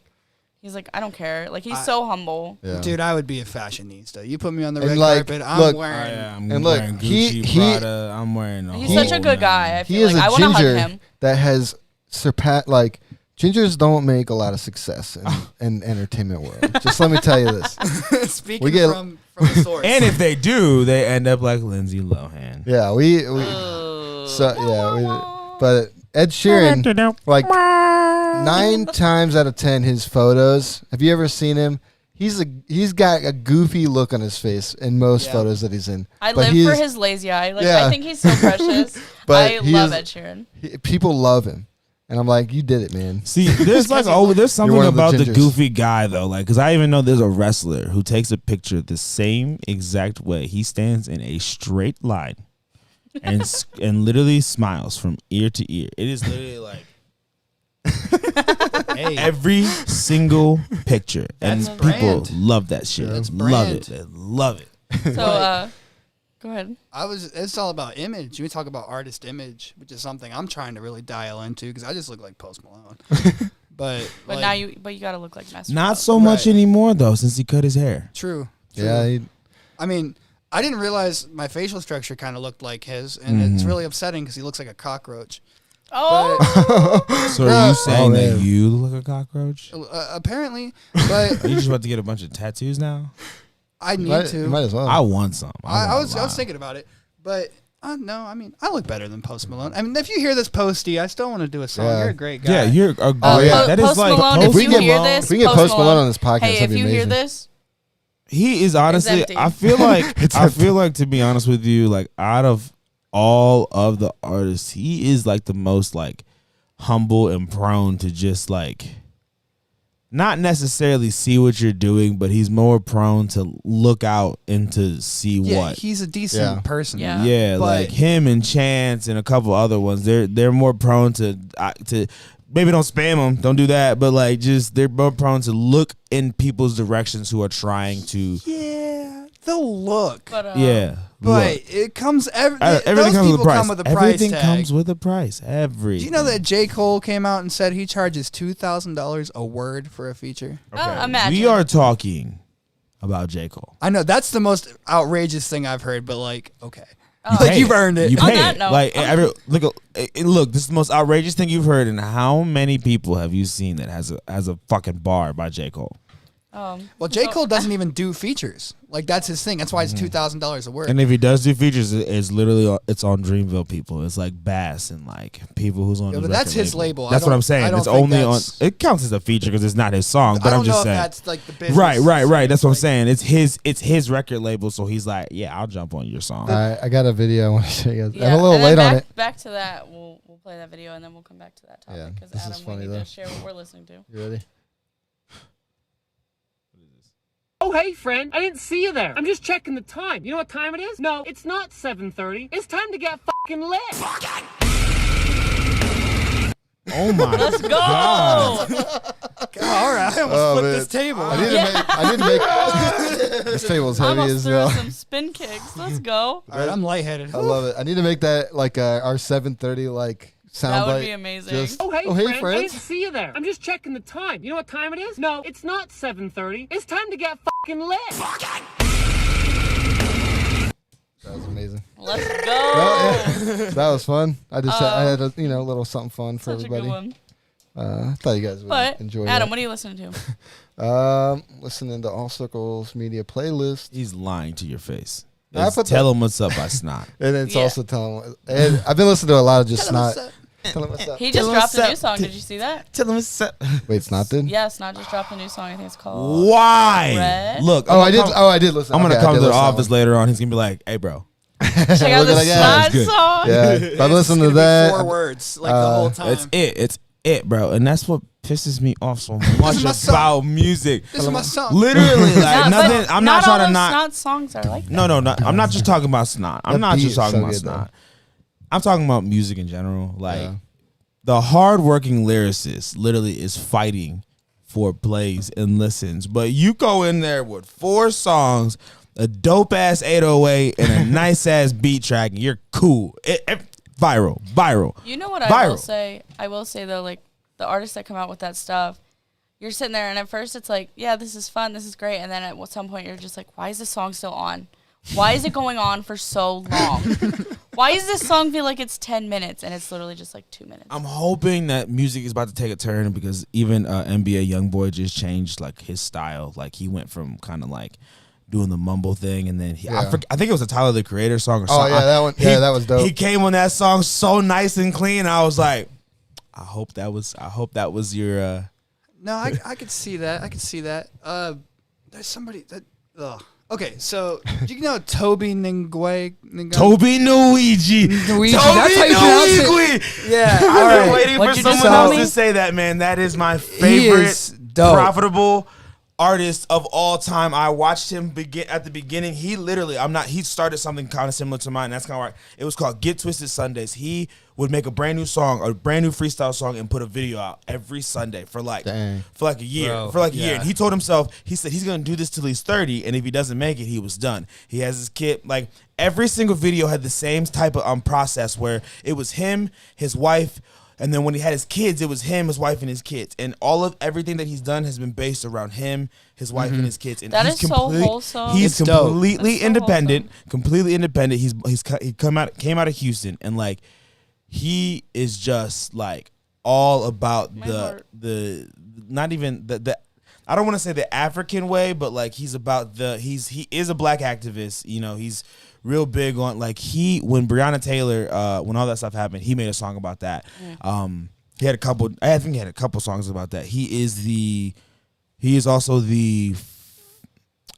He's like, I don't care. Like, he's so humble. Yeah. Dude, I would be a fashionista. You put me on the red carpet, I'm wearing... I'm wearing Gucci, Prada. I'm wearing... He's such a good guy. I feel like I want to hug him. That has surpassed... Like, gingers don't make a lot of success in entertainment world. Just let me tell you this. Speaking from the source. And if they do, they end up like Lindsay Lohan. Yeah, but Ed Sheeran, like... 9 times out of 10, his photos. Have you ever seen him? He's got a goofy look on his face in most photos that he's in. I live for his lazy eye. Like I think he's so precious. But I love Ed Sheeran. People love him, and I'm like, you did it, man. See, there's like there's something about the goofy guy though. Like, because I even know there's a wrestler who takes a picture the same exact way. He stands in a straight line and literally smiles from ear to ear. It is literally like. Every single picture, and people love that shit. Love it. So, go ahead. It's all about image. We talk about artist image, which is something I'm trying to really dial into because I just look like Post Malone. but like, now you gotta look like Master. Not so much anymore though, since he cut his hair. True. Yeah. I mean, I didn't realize my facial structure kind of looked like his, and it's really upsetting because he looks like a cockroach. Oh, so are you saying that you look like a cockroach? Apparently, but are you just about to get a bunch of tattoos now? I need to. Might as well. I want some. I was thinking about it, but no. I mean, I look better than Post Malone. I mean, if you hear this, Posty, I still want to do a song. Yeah. You're a great guy. Yeah, you're a great. That Post is like Malone, if you hear this, we can get Post Malone on this podcast. Hey, if you hear this. He is honestly. I feel like to be honest with you, like out of all of the artists, he is like the most like humble and prone to just like not necessarily see what you're doing, but he's more prone to look out and to see what. He's a decent person. Yeah, like him and Chance and a couple other ones. They're more prone to maybe don't spam them, don't do that, but like just they're more prone to look in people's directions who are trying to. Yeah, they'll look. But it comes everything comes with a price. Come with a price everything tag. comes with a price. Do you know that J. Cole came out and said he charges $2,000 a word for a feature? Okay. Imagine. We are talking about J. Cole. I know that's the most outrageous thing I've heard, but like, okay. You've earned it. You On pay that it. note, like look, this is the most outrageous thing you've heard. And how many people have you seen that has a fucking bar by J. Cole? Well, J. Cole doesn't even do features. Like, that's his thing. That's why it's $2,000 a work. And if he does do features, it's literally it's on Dreamville people. It's like Bass and like people who's on. Yeah, his but that's record his label. That's what I'm saying. It's only on. It counts as a feature because it's not his song. But I'm just saying. That's like the business. Right. That's what I'm saying. It's his record label. So he's like, yeah, I'll jump on your song. I got a video I want to show you guys. Yeah, I'm a little late on it. Back to that. We'll play that video and then we'll come back to that topic because this is Adam, funny, we need though. to share what we're listening to. You ready? Oh, hey, friend. I didn't see you there. I'm just checking the time. You know what time it is? No, it's not 7:30. It's time to get fucking lit. Oh my Let's go. God. All right. I almost flipped this table. I didn't make this table's heavy Almost as threw well. some spin kicks. Let's go. All right, I'm lightheaded. I love it. I need to make that like our 7:30 like sound That would bite. be amazing. Just, Oh, hey, hey, friend. I friends. didn't see you there. I'm just checking the time. You know what time it is? No, it's not 7:30. It's time to get fucking lit. That was amazing. Let's go. Well, yeah, that was fun. I just I had a little something fun for Such everybody. a good one. I thought you guys would But enjoy Adam, that. what are you listening to? Listening to All Circles Media playlist, He's lying to your face. I It's put tell him what's up by Snot. and it's Yeah. also telling. And I've been listening to a lot of just Snot. Tell him what's up. He Tell just him dropped a new what's song. up. Did you see that? Tell him what's up. Wait, Snot did? Yes, not just dropped a new song. I think it's called Why? Red. Look. Oh, I did. Oh, I did listen. I'm gonna Okay, I come did to the listen that office one. later on. He's gonna be like, "Hey, bro, Check out Look the at that guy. Snot Good. song. Yeah, but I'm listening to It's gonna be that. 4 words like the whole time. it's it, bro." And that's what pisses me off so much my song. about music. This is my song. Literally, like Nah, nothing. but I'm not trying to all not. Snot songs are like that. No, I'm not just talking about Snot. I'm That not beat just is talking so about good, Snot. I'm talking about music in general. Like Yeah. the hardworking lyricist literally is fighting for plays and listens, but you go in there with 4 songs, a dope ass 808, and a nice ass beat track, and you're cool. Viral. You know what I will Viral. say? I will say though, like the artists that come out with that stuff, you're sitting there and at first it's like, yeah, this is fun, this is great, and then at some point you're just like, why is this song still on? Why is it going on for so long? Why does this song feel like it's 10 minutes and it's literally just like 2 minutes? I'm hoping that music is about to take a turn because even NBA YoungBoy just changed like his style. Like he went from kind of like doing the mumble thing, and then Yeah. I think it was a Tyler the Creator song or Oh something. yeah, that one. Yeah, that was dope. He came on that song so nice and clean. I was like, I hope that was your. No, I could see that. I could see that. There's somebody that. Ugh. Okay, so you know Toby Ngwe? Toby Nuigi. Nuigi, that's how you pronounce it. Yeah, all I've been right. waiting What'd for you just someone tell else me? to say that, man. That is my He favorite is dope. profitable artist of all time. I watched him begin at the beginning. He literally, he started something kind of similar to mine. That's kind of right. It was called Get Twisted Sundays. He would make a brand new song, a brand new freestyle song, and put a video out every Sunday for like Dang. a year. Bro, for like a year. yeah. And he told himself, he said he's gonna do this till he's 30, and if he doesn't make it, he was done. He has his kid. Like every single video had the same type of process where it was him, his wife. And then when he had his kids, it was him, his wife, and his kids. And everything that he's done has been based around him, his wife, and his kids. And That he's is so wholesome. He's It's dope. completely That's so independent. wholesome. Completely independent. He came out of Houston, and like he is just like all about My heart. the not even the I don't want to say the African way, but like he's about he is a black activist. You know, he's real big on like when Breonna Taylor when all that stuff happened, he made a song about that. He had a couple. I think he had a couple songs about that. He is also the.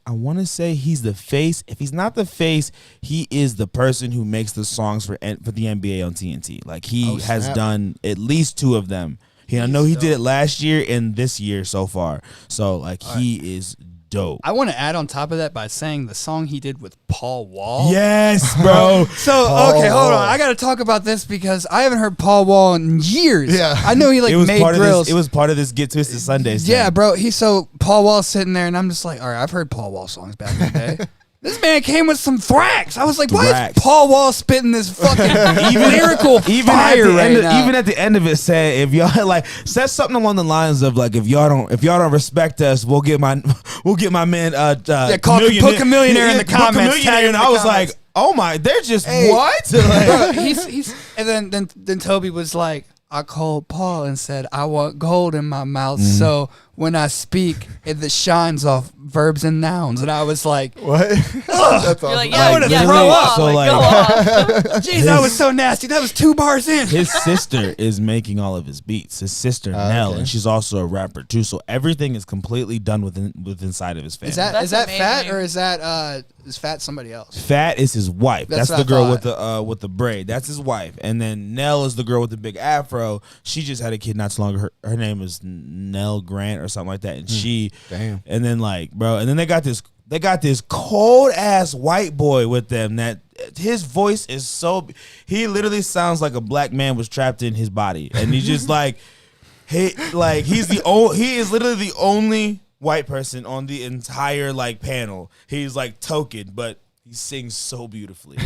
I want to say he's the face. If he's not the face, he is the person who makes the songs for the NBA on TNT. Like he has snap. done at least 2 of them. I know he did it last year and this year so far. So like he is dope. I want to add on top of that by saying the song he did with Paul Wall. Yes, bro. So, okay, hold on. I got to talk about this because I haven't heard Paul Wall in years. Yeah. I know he like it was made part grills. of this. It was part of this Get Twisted Sundays. Yeah, thing. bro. So Paul Wall's sitting there, and I'm just like, all right, I've heard Paul Wall songs back in the day. This man came with some thrax. I was like, why is Thrax. Paul Wall spitting this fucking lyrical fire right now? Even at the end of it, said if y'all like said something along the lines of like if y'all don't respect us, we'll get my man Put Chameleonaire in the comments, Chameleonaire, tag him in and the I was comments. like, oh my, they're just Hey, what? Bro, he's and then Toby was like, I called Paul and said I want gold in my mouth. So when I speak, it shines off verbs and nouns. And I was like, What? That's awesome. You're like, I wanna yeah, throw go up. off, So, like, like- go off. jeez, that was so nasty. That was 2 bars in. His sister is making all of his beats. His sister Nell, okay. and she's also a rapper too. So everything is completely done within inside of his family. Is that That's Fat amazing. or is that is Fat somebody else? Fat is his wife. That's That's what the I girl with the braid. That's his wife. And then Nell is the girl with the big afro. She just had a kid not too long ago. Her name is Nell Grant or something like that. And Damn. and then bro, and then they got this cold ass white boy with them that his voice is so, he literally sounds like a black man was trapped in his body. And he's just he is literally the only white person on the entire panel. He's token, but he sings so beautifully.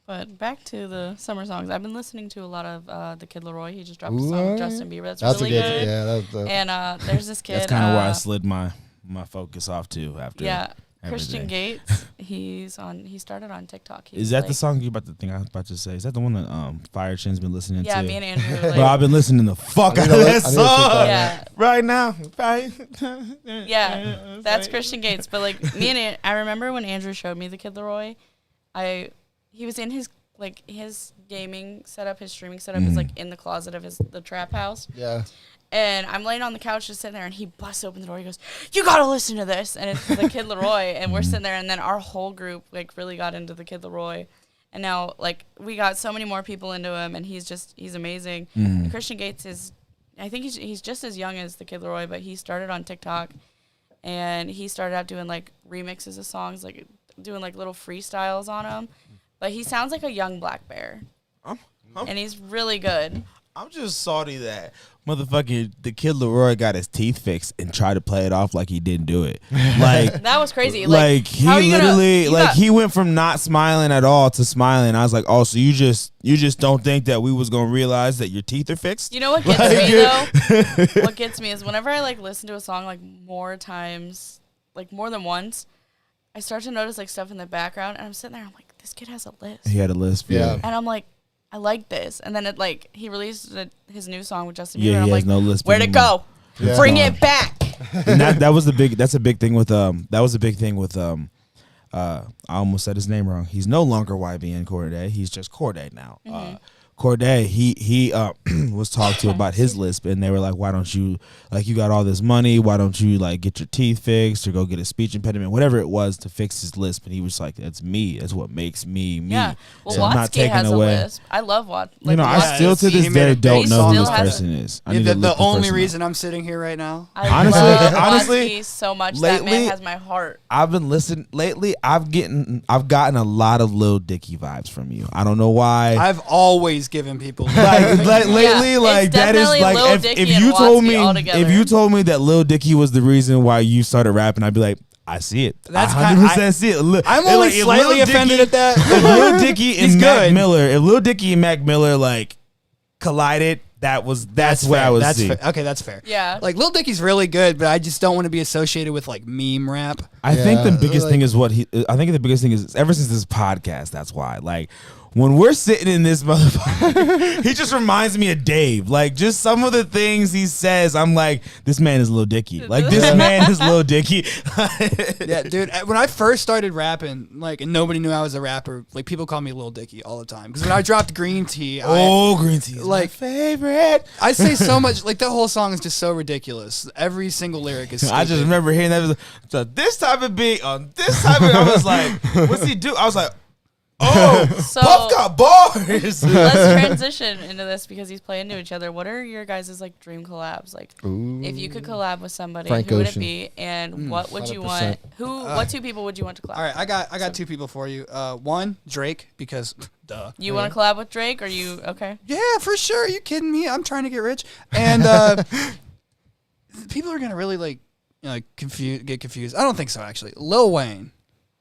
But back to the summer songs. I've been listening to a lot of the Kid Leroy. He just dropped a song with Justin Bieber. That's really good. Yeah, that was And there's this kid. That's kind of where I slid my focus off to after. Yeah, Christian everything. Gates. He started on TikTok. Is that the song I was about to say? Is that the one that Fire Chin's been listening to? Yeah, me and Andrew. Bro, I've been listening to the fuck I out need of to that check that song Yeah, right now. yeah, that's Christian Gates. But me and I remember when Andrew showed me the Kid Leroy, he was in his gaming setup, his streaming setup is in the closet of the trap house. Yeah. And I'm laying on the couch just sitting there, and he busts open the door. He goes, "You gotta listen to this!" And it's the Kid Leroy, and we're sitting there, and then our whole group really got into the Kid Leroy, and now we got so many more people into him, and he's amazing. And Christian Gates I think he's just as young as the Kid Leroy, but he started on TikTok, and he started out doing remixes of songs, doing little freestyles on them. But he sounds like a young Black Bear, and he's really good. I'm just salty that motherfucking the Kid Leroy got his teeth fixed and tried to play it off like he didn't do it. That was crazy. He how are you literally gonna, he went from not smiling at all to smiling. I was like, oh, so you just don't think that we was gonna realize that your teeth are fixed? You know what gets me though? What gets me is whenever I listen to a song more times, more than once, I start to notice stuff in the background, and I'm sitting there, I'm like, this kid has a lisp. He had a lisp, yeah. And I'm like, I like this. And then he released his new song with Justin Bieber. Yeah, and I'm he has like, no lisp where'd it anymore. go? Yeah. Bring it back. And that's a big thing with I almost said his name wrong. He's no longer YBN Corday. He's just Corday now. Corday, he was talked to about his lisp, and they were like, why don't you, you got all this money, why don't you get your teeth fixed or go get a speech impediment, whatever it was to fix his lisp. And he was like, that's me. That's what makes me me. Yeah. Well, So I'm not Watsky taking has away. a lisp. I love Watsky. I still to he this made day a don't big know who song. this Still has person is. I need to The look only person reason up. I'm sitting here right now. I Honestly- love honestly, Watsky so much. lately- That man has my heart. I've been listening lately. I've gotten a lot of Lil Dicky vibes from you. I don't know why. I've always given people Lately, it's that is definitely Lil if Dicky you and told Watsky me all together. if you told me that Lil Dicky was the reason why you started rapping, I'd be like, I see it. That's I 100% see it. I'm only If slightly Lil offended Dicky- at that. If Lil Dicky He's and Mac good. Miller, if Lil Dicky and Mac Miller collided, that's what I was seeing. fair. Okay, that's fair. Yeah. Lil Dicky's really good, but I just don't want to be associated with meme rap. I think the Yeah, biggest thing is ever since this podcast, that's why. When we're sitting in this motherfucker, he just reminds me of Dave. Just some of the things he says, I'm like, this man is Lil Dicky. This man is Lil Dicky. Yeah, dude. When I first started rapping, and nobody knew I was a rapper, people call me Lil Dicky all the time. Because when I dropped Green Tea, Green Tea is my like- favorite. I say so much. That whole song is just so ridiculous. Every single lyric is stupid. I just remember hearing that. So this type of beat on this type of, I was like, what's he do? I was like, oh, So- Puff got bars. Let's transition into this because he's playing to each other. What are your guys' dream collabs? If you could collab with somebody, Frank who would it Ocean. be? And what would you 100%. want? What two people would you want to collab? All right, I got two people for you. One, Drake, because duh. You want to collab with Drake? Or you okay? Yeah, for sure. Are you kidding me? I'm trying to get rich. And people are gonna really get confused. I don't think so, actually. Lil Wayne.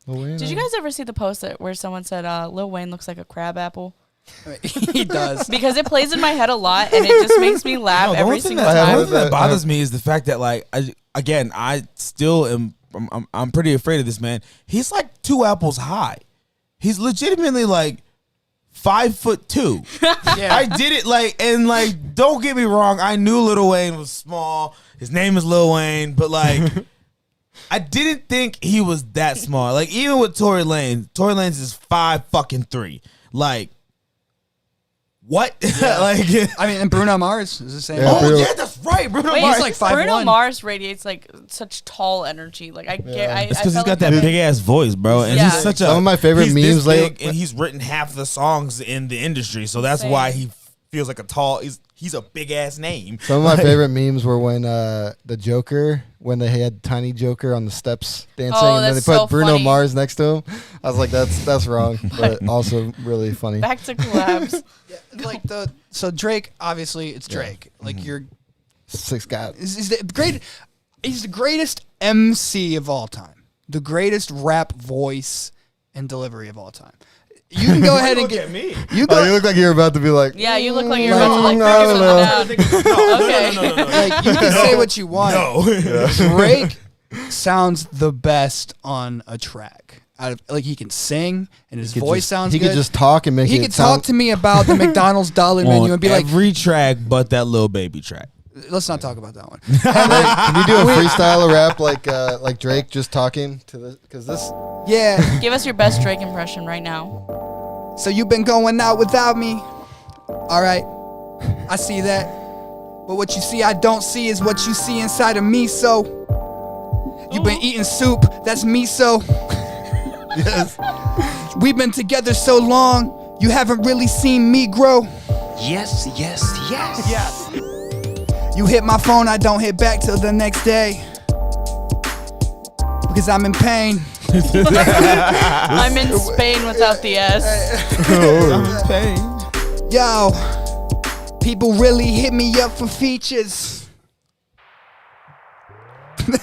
Did you guys ever see the post where someone said Lil Wayne looks like a crab apple? He does. Because it plays in my head a lot, and it just makes me laugh No, the every only thing single that, the time. only thing that bothers me is the fact that I still am. I'm pretty afraid of this man. He's 2 apples high. He's legitimately 5'2". Yeah. I did it and don't get me wrong, I knew Lil Wayne was small. His name is Lil Wayne, but I didn't think he was that small. Like even with Tory Lanez is 5'3". Like what? I mean, and Bruno Mars is the same. Yeah, Bruno- That's right. Bruno Wait, Mars. he's like 5'1". Bruno Mars radiates like such tall energy. Like It's because he's felt got like that big ass voice, bro, and Yeah. he's such a. Some of my favorite he's memes this big, lately- and he's written half the songs in the industry, so that's Same. why he feels like a tall. He's a big ass name. Some of my favorite memes were when the Joker, when they had Tiny Joker on the steps dancing, Oh, and then they that's put so Bruno funny. Mars next to him. I was like, that's wrong, but also really funny. back to collabs. Like so Drake, obviously it's Drake. Like you're Six guys. he's the greatest MC of all time. The greatest rap voice and delivery of all time. You can go ahead and get me. you Oh, go you look like you're about to be like, Yeah, you look like you're Like, about to like I figure don't something out. Okay. No. like you can say what you want. No. Drake sounds the best on a track. He can sing and his voice sounds he good. could just talk and make he it could sound. talk to me about the McDonald's dollar menu On and be like, every track but that Lil Baby track. let's not talk about that one. Can you do a freestyle rap like Drake just talking to this? Because this. Yeah. Give us your best Drake impression right now. So you've been going out without me. All right. I see that. But what you see I don't see is what you see inside of me. So you've been eating soup. That's miso. Yes. We've been together so long. You haven't really seen me grow. Yes. You hit my phone. I don't hit back till the next day. Because I'm in pain. I'm in Spain without the S. Yo, people really hit me up for features.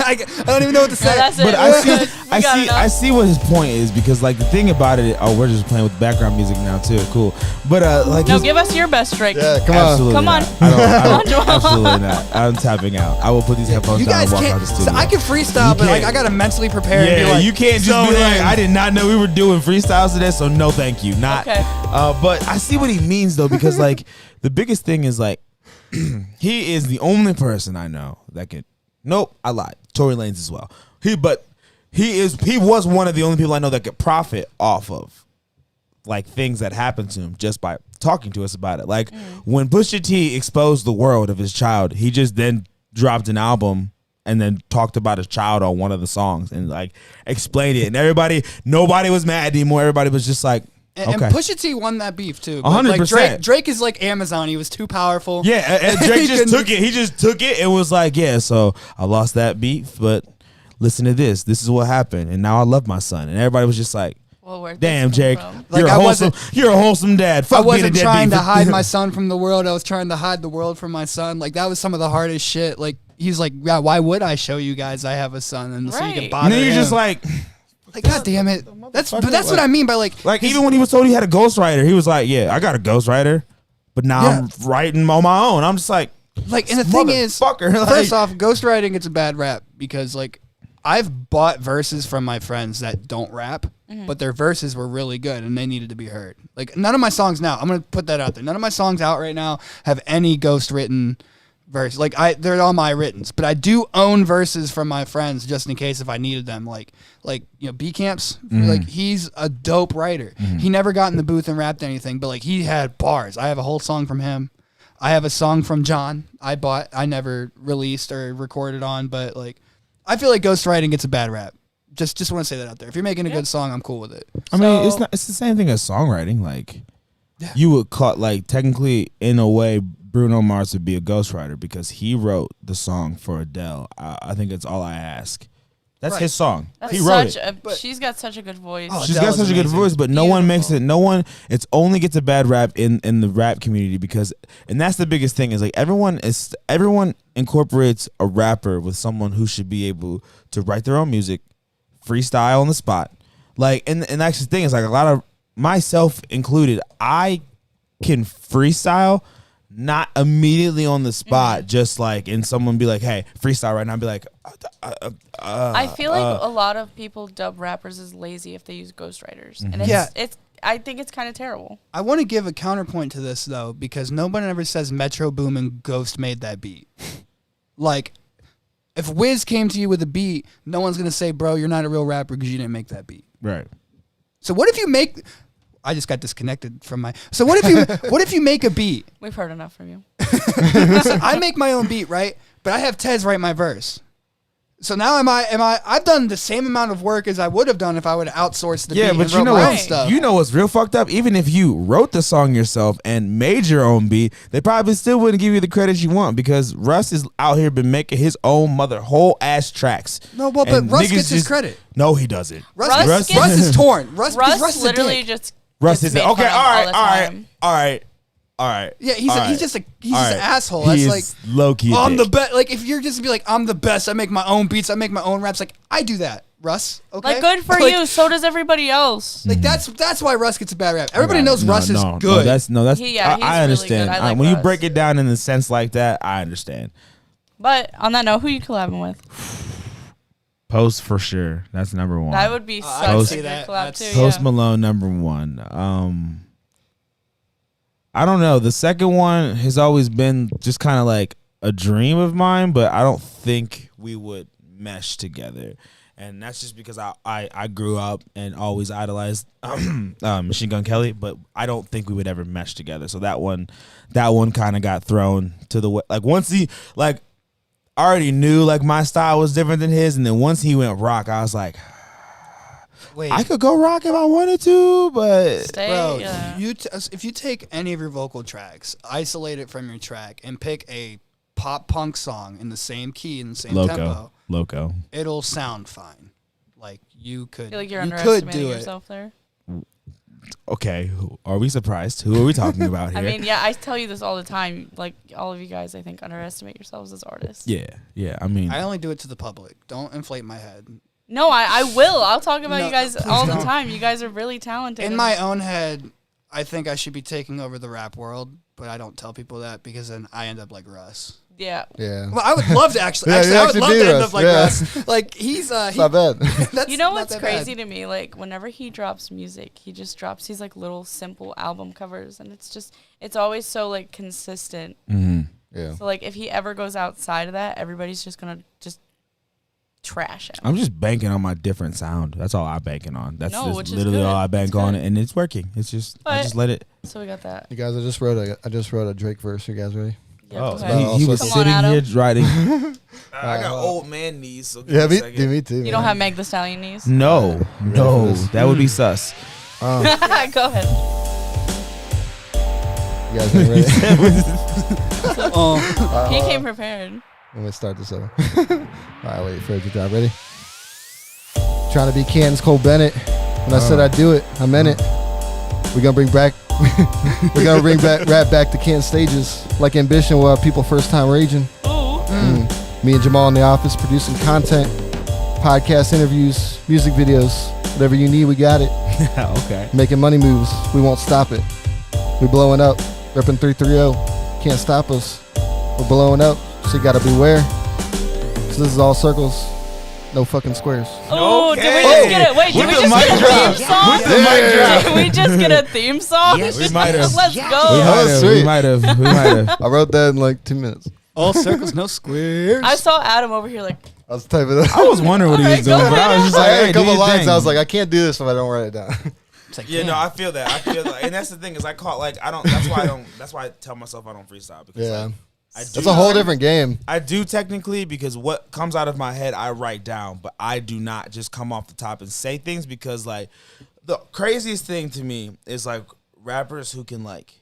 I don't even know what to say. No, that's it. But We're good. We got enough. I see what his point is because the thing about it. Oh, we're just playing with background music now too. Cool. But No, give us your best Drake. Yeah, come on. absolutely Come on. not. I don't, Come on, Joel. absolutely not. I'm tapping out. I will put these headphones You down guys and walk out can't. the So studio. I can freestyle, You but can't. I gotta mentally prepare and be Yeah, like, you can't just zone be like, in. I did not know we were doing freestyles today, so no thank you. Not. Okay. But I see what he means though, because the biggest thing is he is the only person I know that can. Nope, I lied. Tory Lanez as well. He was one of the only people I know that could profit off of things that happened to him just by talking to us about it. When Pusha T exposed the world of his child, he just then dropped an album and then talked about his child on one of the songs and explained it. And nobody was mad anymore. Everybody was just like, And okay. Pusha T won that beef too. But, 100%. Drake is like Amazon. He was too powerful. Yeah, and Drake He just couldn't- took it. He just took it and was like, yeah, so I lost that beef, but listen to this. This is what happened, and now I love my son. And everybody was just like, Well, where'd damn, this come Jake, from? Like, you're I a wholesome dad. Fuck I being a wasn't deadbeat. trying to hide my son from the world. I was trying to hide the world from my son. That was some of the hardest shit. He's like, yeah, why would I show you guys I have a son? And so you can Right. bother And then you're him. just like God damn it. That's what I mean by even when he was told he had a ghostwriter, he was like, yeah, I got a ghostwriter, but now I'm writing on my own. I'm just like, and the thing is, motherfucker, first off, ghostwriting gets a bad rap because I've bought verses from my friends that don't rap, but their verses were really good and they needed to be heard. None of my songs now, I'm going to put that out there. None of my songs out right now have any ghost written verse. They're all my writtens, but I do own verses from my friends just in case if I needed them. B Camps, he's a dope writer. He never got in the booth and rapped anything, but he had bars. I have a whole song from him. I have a song from John I never released or recorded on, but I feel like ghostwriting gets a bad rap. Just want to say that out there. If you're making a good song, I'm cool with it. I mean, it's the same thing as songwriting. You would call technically in a way Bruno Mars would be a ghostwriter because he wrote the song for Adele. I think it's All I Ask. That's his song. That's He wrote it. She's got such a good voice. Oh, She's Adele got is such a good amazing. voice, but no one makes it. It's only gets a bad rap in the rap community and that's the biggest thing is everyone incorporates a rapper with someone who should be able to write their own music, freestyle on the spot. And that's the thing is a lot of myself included, I can freestyle. Not immediately on the spot, just and someone be like, "Hey, freestyle right now." I'd be like, I feel like a lot of people dub rappers as lazy if they use ghostwriters, and Yeah. it's I think it's kind of terrible. I want to give a counterpoint to this though, because nobody ever says Metro Boomin Ghost made that beat. Like, if Wiz came to you with a beat, no one's gonna say, "Bro, you're not a real rapper because you didn't make that beat." Right. So what if you make? I just got disconnected from my. So what if you make a beat? We've heard enough from you. So I make my own beat, right? But I have Tez write my verse. So now I've done the same amount of work as I would have done if I would have outsourced the beat Yeah, but and you wrote know my own what? stuff. You know what's real fucked up? Even if you wrote the song yourself and made your own beat, they probably still wouldn't give you the credit you want because Russ is out here been making his own whole ass tracks. No, well, but And Russ niggas gets his just- credit. No, he doesn't. Russ is torn. Russ is a literally dick. just Russ gets is made okay. fun of all the time. All right. Yeah, he's just an asshole. He That's is low key. I'm the best. Like, if you're just be like, I'm the best. I make my own beats. I make my own raps. Like, I do that, Russ. Okay, Like, good for Like, you. So does everybody else. Like, that's why Russ gets a bad rap. Everybody knows Russ is No, good. that's Yeah, he's I really understand. good. I like when you Russ. break it down in a sense like that, I understand. But on that note, who you collabing with? Post for sure. That's number one. That would be I can such see a good that. collab That's- too. Post Yeah. Malone number one. I don't know. The second one has always been just kind of like a dream of mine, but I don't think we would mesh together. And that's just because I grew up and always idolized Machine Gun Kelly, but I don't think we would ever mesh together. So that one kind of got thrown to the way. Like once he I already knew like my style was different than his, and then once he went rock, I was like, Wait, I could go rock if I wanted to, but Stay. bro, Yeah. if you take any of your vocal tracks, isolate it from your track, and pick a pop punk song in the same key and the same tempo, Loco. it'll sound fine. Like you could, I feel like you're you could underestimating do it. yourself there. Okay, are we surprised? Who are we talking about here? I mean, yeah, I tell you this all the time. Like, all of you guys, I think, underestimate yourselves as artists. yeah. I mean, I only do it to the public. Don't inflate my head. No, I will. I'll talk about No, you guys please all the don't. time. You guys are really talented. In and- my own head, I think I should be taking over the rap world, but I don't tell people that because then I end up like Russ. Yeah. Yeah. Well, I would love to actually. Yeah, actually, you I would actually love do to end Russ, up like yeah. Russ. Like he's Not bad. that's You know not what's that bad. crazy to me? Like, whenever he drops music, he just drops these, like, little simple album covers. And it's always so, like, consistent. Yeah. So, like, if he ever goes outside of that, everybody's just going to just trash him. I'm just banking on my different sound. That's all I'm banking on. That's No, just which is literally good. all I bank It's on, good. and it's working. It's just I But- just let it. So we got that. You guys, I just wrote a Drake verse. You guys ready? Yeah, Oh, go ahead. he- he was Come on, sitting Adam. here writing. I got old man knees. So Yeah, me too. You don't have Meg the Stallion knees? No, for this? that would be sus. Go ahead. You guys ain't ready? He came prepared. Let me start this over. All right, wait for it to drop. Ready? Trying to be Candace Cole Bennett. When I said I'd do it, I meant it. We're gonna bring back rap back to Canton stages like Ambition will have people first time raging. Me and Jamal in the office producing content, podcast interviews, music videos, whatever you need, we got it. Okay. Making money moves, we won't stop it. We blowing up, repping 330, can't stop us. We're blowing up, so you gotta beware. So this is all circles, no fucking squares. Oh, Okay. did we just get it? Wait, did we With the just get mic a drop. theme song? With the mic drop. Did we just get a theme song? We might have. Let's We go. Oh, might have. sweet. We might have. We might have. I wrote that in like 2 minutes. All circles, no squares. I saw Adam over here like, I was typing it up. I was wondering what he was Alright, doing, go but I was just I like, had hey, a couple do your lines. thing. I was like, I can't do this if I don't write it down. It's like, Yeah, damn. no, I feel that. And that's the thing is, I caught like I don't. That's why I tell myself I don't freestyle because Yeah. like, I do That's a whole different game. I do technically because what comes out of my head I write down, but I do not just come off the top and say things because like the craziest thing to me is like rappers who can like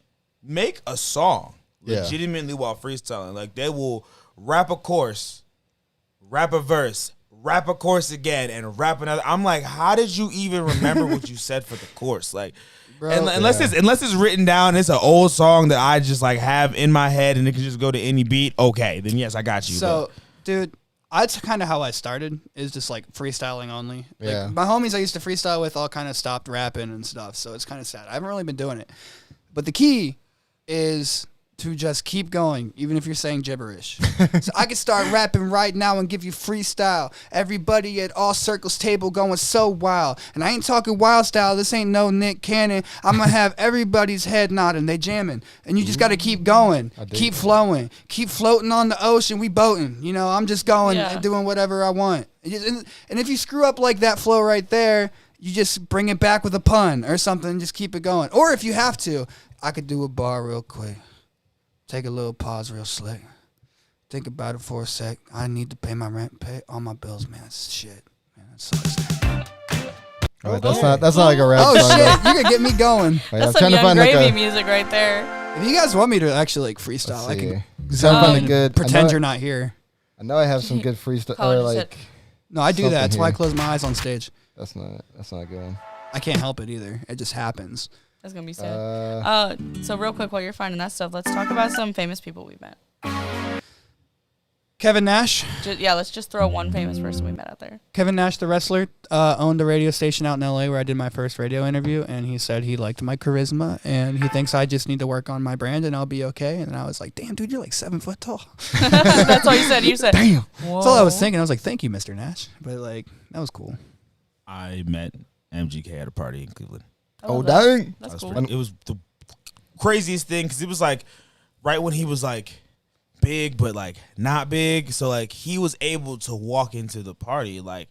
make a song Yeah. legitimately while freestyling. Like they will rap a chorus, rap a verse, rap a chorus again, and rap another. I'm like, how did you even remember what you said for the chorus? Like, Bro, unless it's written down, it's an old song that I just like have in my head, and it can just go to any beat. Okay, then yes, I got you. So, dude, that's kind of how I started. Is just like freestyling only. Like, Yeah. my homies I used to freestyle with all kind of stopped rapping and stuff. So it's kind of sad. I haven't really been doing it. But the key is to just keep going, even if you're saying gibberish. So I can start rapping right now and give you freestyle. Everybody at All Circles table going so wild. And I ain't talking wild style. This ain't no Nick Cannon. I'm going to have everybody's head nodding. They jamming. And you just got to keep going. Keep flowing. Keep floating on the ocean. We boating. You know, I'm just going and doing whatever I want. And if you screw up like that flow right there, you just bring it back with a pun or something and just keep it going. Or if you have to, I could do a bar real quick. Take a little pause real slick. Think about it for a sec. I need to pay my rent, pay all my bills, man. That's shit. Man, that sucks. All right, that's not like a rap song. Oh, shit. You can get me going. Right, That's some Young Gravy music right there. If you guys want me to actually like freestyle, I can good. pretend you're not here. I know I have some good freestyle. Or like, no, I do that. That's why I close my eyes on stage. That's not a good one. I can't help it either. It just happens. That's going to be sad. So real quick, while you're finding that stuff, let's talk about some famous people we met. Kevin Nash. Let's just throw one famous person we met out there. Kevin Nash, the wrestler, owned a radio station out in L.A. where I did my first radio interview, and he said he liked my charisma, and he thinks I just need to work on my brand, and I'll be okay. And I was like, damn, dude, you're like 7 foot tall. That's all you said. You said, damn. Whoa. That's all I was thinking. I was like, thank you, Mr. Nash. But, like, that was cool. I met MGK at a party in Cleveland. Oh, dang. That's cool. It was the craziest thing because it was like right when he was like big but like not big, so like he was able to walk into the party like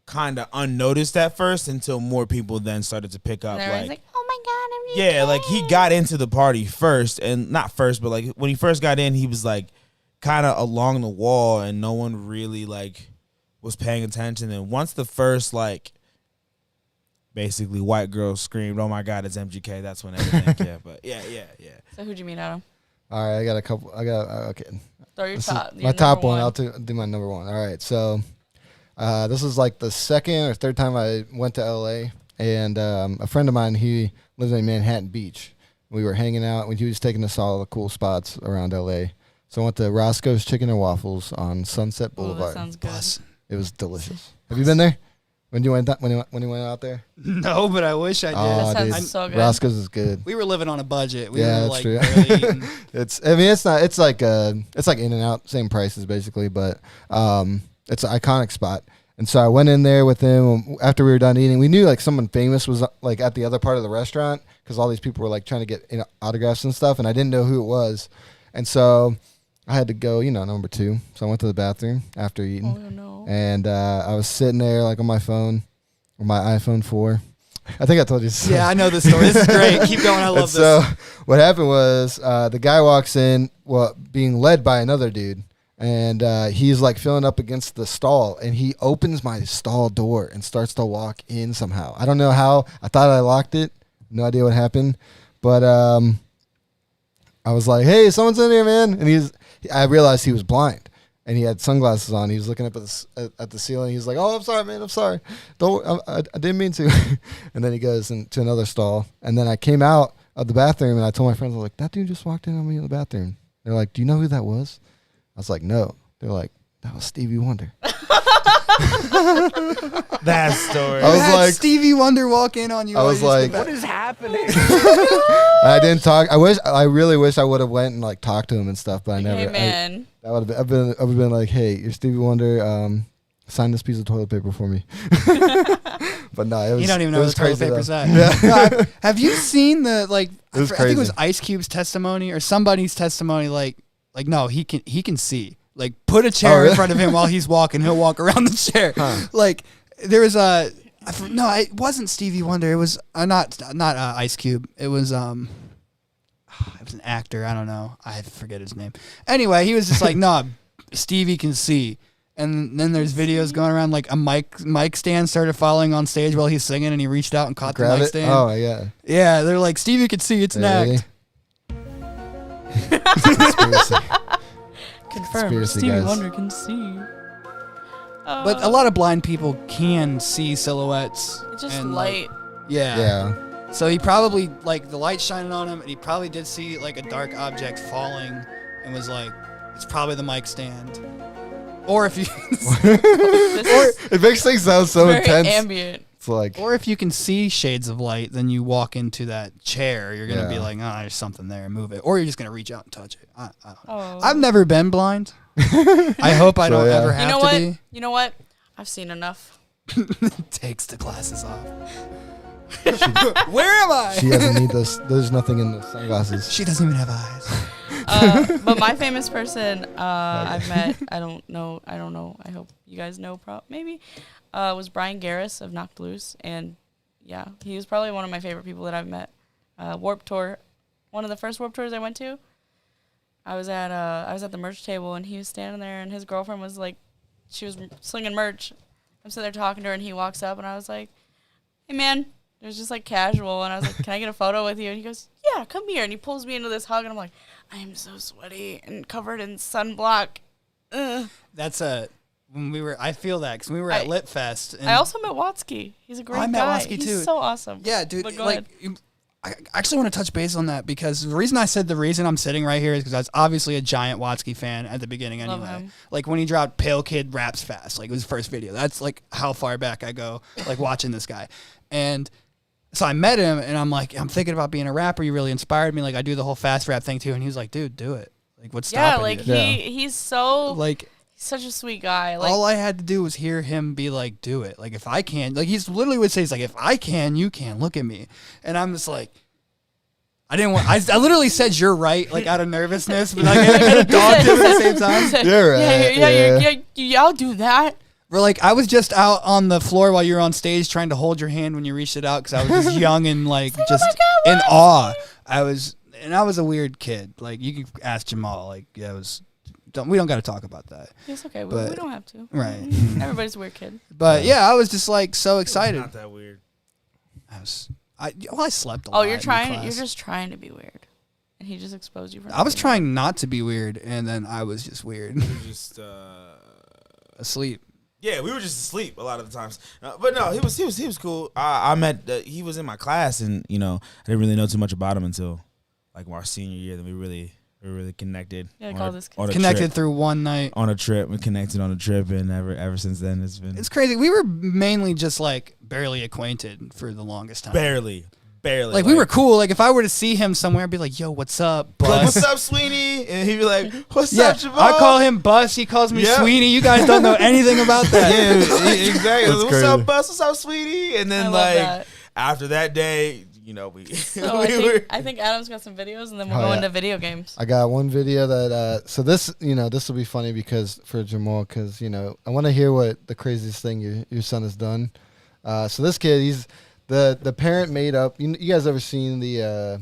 kind of unnoticed at first until more people then started to pick up. Like, oh my god, yeah, like he got into the party first, and not first, but like when he first got in, he was like kind of along the wall, and no one really like was paying attention. And once the first like basically white girl screamed, "Oh my God, it's MGK!" That's when everything. Yeah. So who'd you meet, Adam? All right, I got a couple. Okay. Throw your top. My top one. I'll do my number one. All right, so this is like the second or third time I went to LA, and a friend of mine, he lives in Manhattan Beach. We were hanging out when he was taking us all the cool spots around LA. So I went to Roscoe's Chicken and Waffles on Sunset Boulevard. That sounds good. It was delicious. Have you been there? When you went out there? No, but I wish I did. Oh, that sounds so good. Roscoe's is good. We were living on a budget. That's true. It's like In-N-Out, same prices basically, but it's an iconic spot. And so I went in there with him after we were done eating. We knew like someone famous was like at the other part of the restaurant because all these people were like trying to get autographs and stuff, and I didn't know who it was. And so I had to go, number 2. So I went to the bathroom after eating. Oh, no. And I was sitting there like on my phone, on my iPhone 4. I think I told you this. Yeah, I know this story. This is great. Keep going. I love this. So what happened was the guy walks in, being led by another dude. And he's like filling up against the stall. And he opens my stall door and starts to walk in somehow. I don't know how. I thought I locked it. No idea what happened. But I was like, hey, someone's in here, man. And I realized he was blind. And he had sunglasses on. He was looking up at the ceiling. He's like, "Oh, I'm sorry, man. I'm sorry. I didn't mean to." And then he goes into another stall. And then I came out of the bathroom and I told my friends, I was like, "That dude just walked in on me in the bathroom." They're like, "Do you know who that was?" I was like, "No." They're like, "That was Stevie Wonder." That story. I was like, Stevie Wonder walk in on you. I was like, What is happening? I didn't talk. I really wish I would have went and like talked to him and stuff, but I never. Hey, man. I would have been like, "Hey, you're Stevie Wonder. Sign this piece of toilet paper for me." But no, it was. You don't even know what toilet paper's at. Yeah. Have you seen the like? I think crazy. it was Ice Cube's testimony or somebody's testimony. Like no, he can see. Like put a chair in front of him while he's walking. He'll walk around the chair. Huh. Like there was no, it wasn't Stevie Wonder. It was not Ice Cube. It was an actor. I don't know. I forget his name. Anyway, he was just like, "Nah, Stevie can see." And then there's videos going around like a mic stand started falling on stage while he's singing, and he reached out and caught the mic stand. Oh yeah. Yeah, they're like, Stevie can see. It's an act. Confirmed. Conspiracy, Stevie guys. Wonder can see. But a lot of blind people can see silhouettes. It's just and, light. Yeah. So he probably, like, the light shining on him, and he probably did see, like, a dark object falling and was like, it's probably the mic stand. Or if you... It makes things sound so very intense. ambient. It's like, or if you can see shades of light, then you walk into that chair. You're gonna be Yeah. like, oh, there's something there, move it, or you're just gonna reach out and touch it. I don't know. Oh. I've never been blind. I hope I So, don't yeah. ever You have know to what? be. You know what? I've seen enough. Takes the glasses off. Where am I? she doesn't need those. There's nothing in the sunglasses. She doesn't even have eyes. But my famous person I've met, I don't know. I hope you guys know. Maybe was Brian Garris of Knocked Loose, and yeah, he was probably one of my favorite people that I've met. Warped Tour, one of the first Warped Tours I went to. I was at the merch table, and he was standing there, and his girlfriend was like, she was slinging merch. I'm sitting there talking to her, and he walks up, and I was like, "Hey, man." It was just like casual, and I was like, "Can I get a photo with you?" And he goes, "Yeah, come here." And he pulls me into this hug, and I'm like, I am so sweaty and covered in sunblock. Ugh. That's when we were. I feel that because we were at Lit Fest. And I also met Watsky. He's a great guy. I met Watsky He's too. so awesome. Yeah, dude. But go Like, ahead. I actually want to touch base on that because the reason I'm sitting right here is because I was obviously a giant Watsky fan at the beginning anyway. Love him. Like when he dropped Pale Kid Raps Fast, like it was his first video. That's like how far back I go, like watching this guy. And so I met him and I'm like, I'm thinking about being a rapper. You really inspired me. Like I do the whole fast rap thing too. And he was like, dude, do it. Like what's stopping Like you? he's so Like he's such a sweet guy. Like all I had to do was hear him be like, do it. Like if I can, like he's literally would say, he's like, if I can, you can. Look at me. And I'm just like, I literally said you're right, like out of nervousness, but like I kind of dogged him at the same time. You're right. Yeah, I'll do that. But like I was just out on the floor while you were on stage trying to hold your hand when you reached it out because I was just young and like just in awe. I was a weird kid. Like you could ask Jamal. Like yeah, we don't got to talk about that. It's okay. We But- don't have to. Right. Everybody's a weird kid. But yeah, I was just like so excited. Not that weird. I slept a lot. Oh, in class. you're just trying to be weird. And he just exposed you for I was nothing. trying not to be weird, and then I was just weird, We were just asleep. yeah, we were just asleep a lot of the times. But no, he was cool. I met he was in my class, and I didn't really know too much about him until like our senior year. Then we really connected. Yeah, on call a- this kid. on a Connected trip. through one night. On a trip. We connected on a trip, and ever since then it's been It's crazy. We were mainly just like barely acquainted for the longest time. barely. Like we were cool. Like if I were to see him somewhere, I'd be like, "Yo, what's up, Bus?" Like, what's up, Sweeney? And he'd be like, "What's Yeah, up, Jamal?" I call him Bus. He calls me Yeah. Sweeney. You guys don't know anything about that. Yeah, exactly. That's What's crazy. up, Bus? What's up, Sweetie? And then I love like that. after that day, we So I think Adam's got some videos, and then we'll Oh, go yeah. into video games. I got one video that so this this will be funny because for Jamal because I want to hear what the craziest thing your son has done. So this kid, he's the parent made up. You guys ever seen the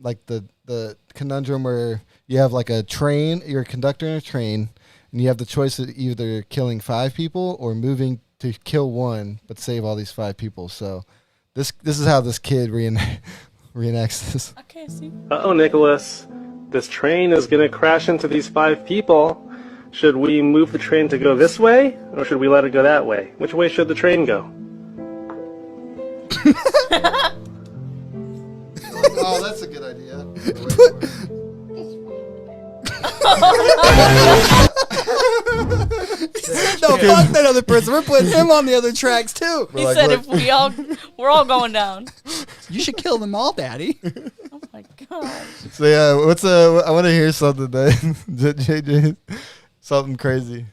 like the conundrum where you have like a train, you're a conductor in a train, and you have the choice of either killing 5 people or moving to kill one but save all these 5 people. So this is how this kid reenacts this. Okay, see. Uh-oh, Nicholas. This train is going to crash into these 5 people. Should we move the train to go this way, or should we let it go that way? Which way should the train go? Oh, that's a good idea. No, fuck that other person. We're putting him on the other tracks too. He said if we're all going down. You should kill them all, Daddy. Oh my god. So yeah, I want to hear something that JJ, something crazy.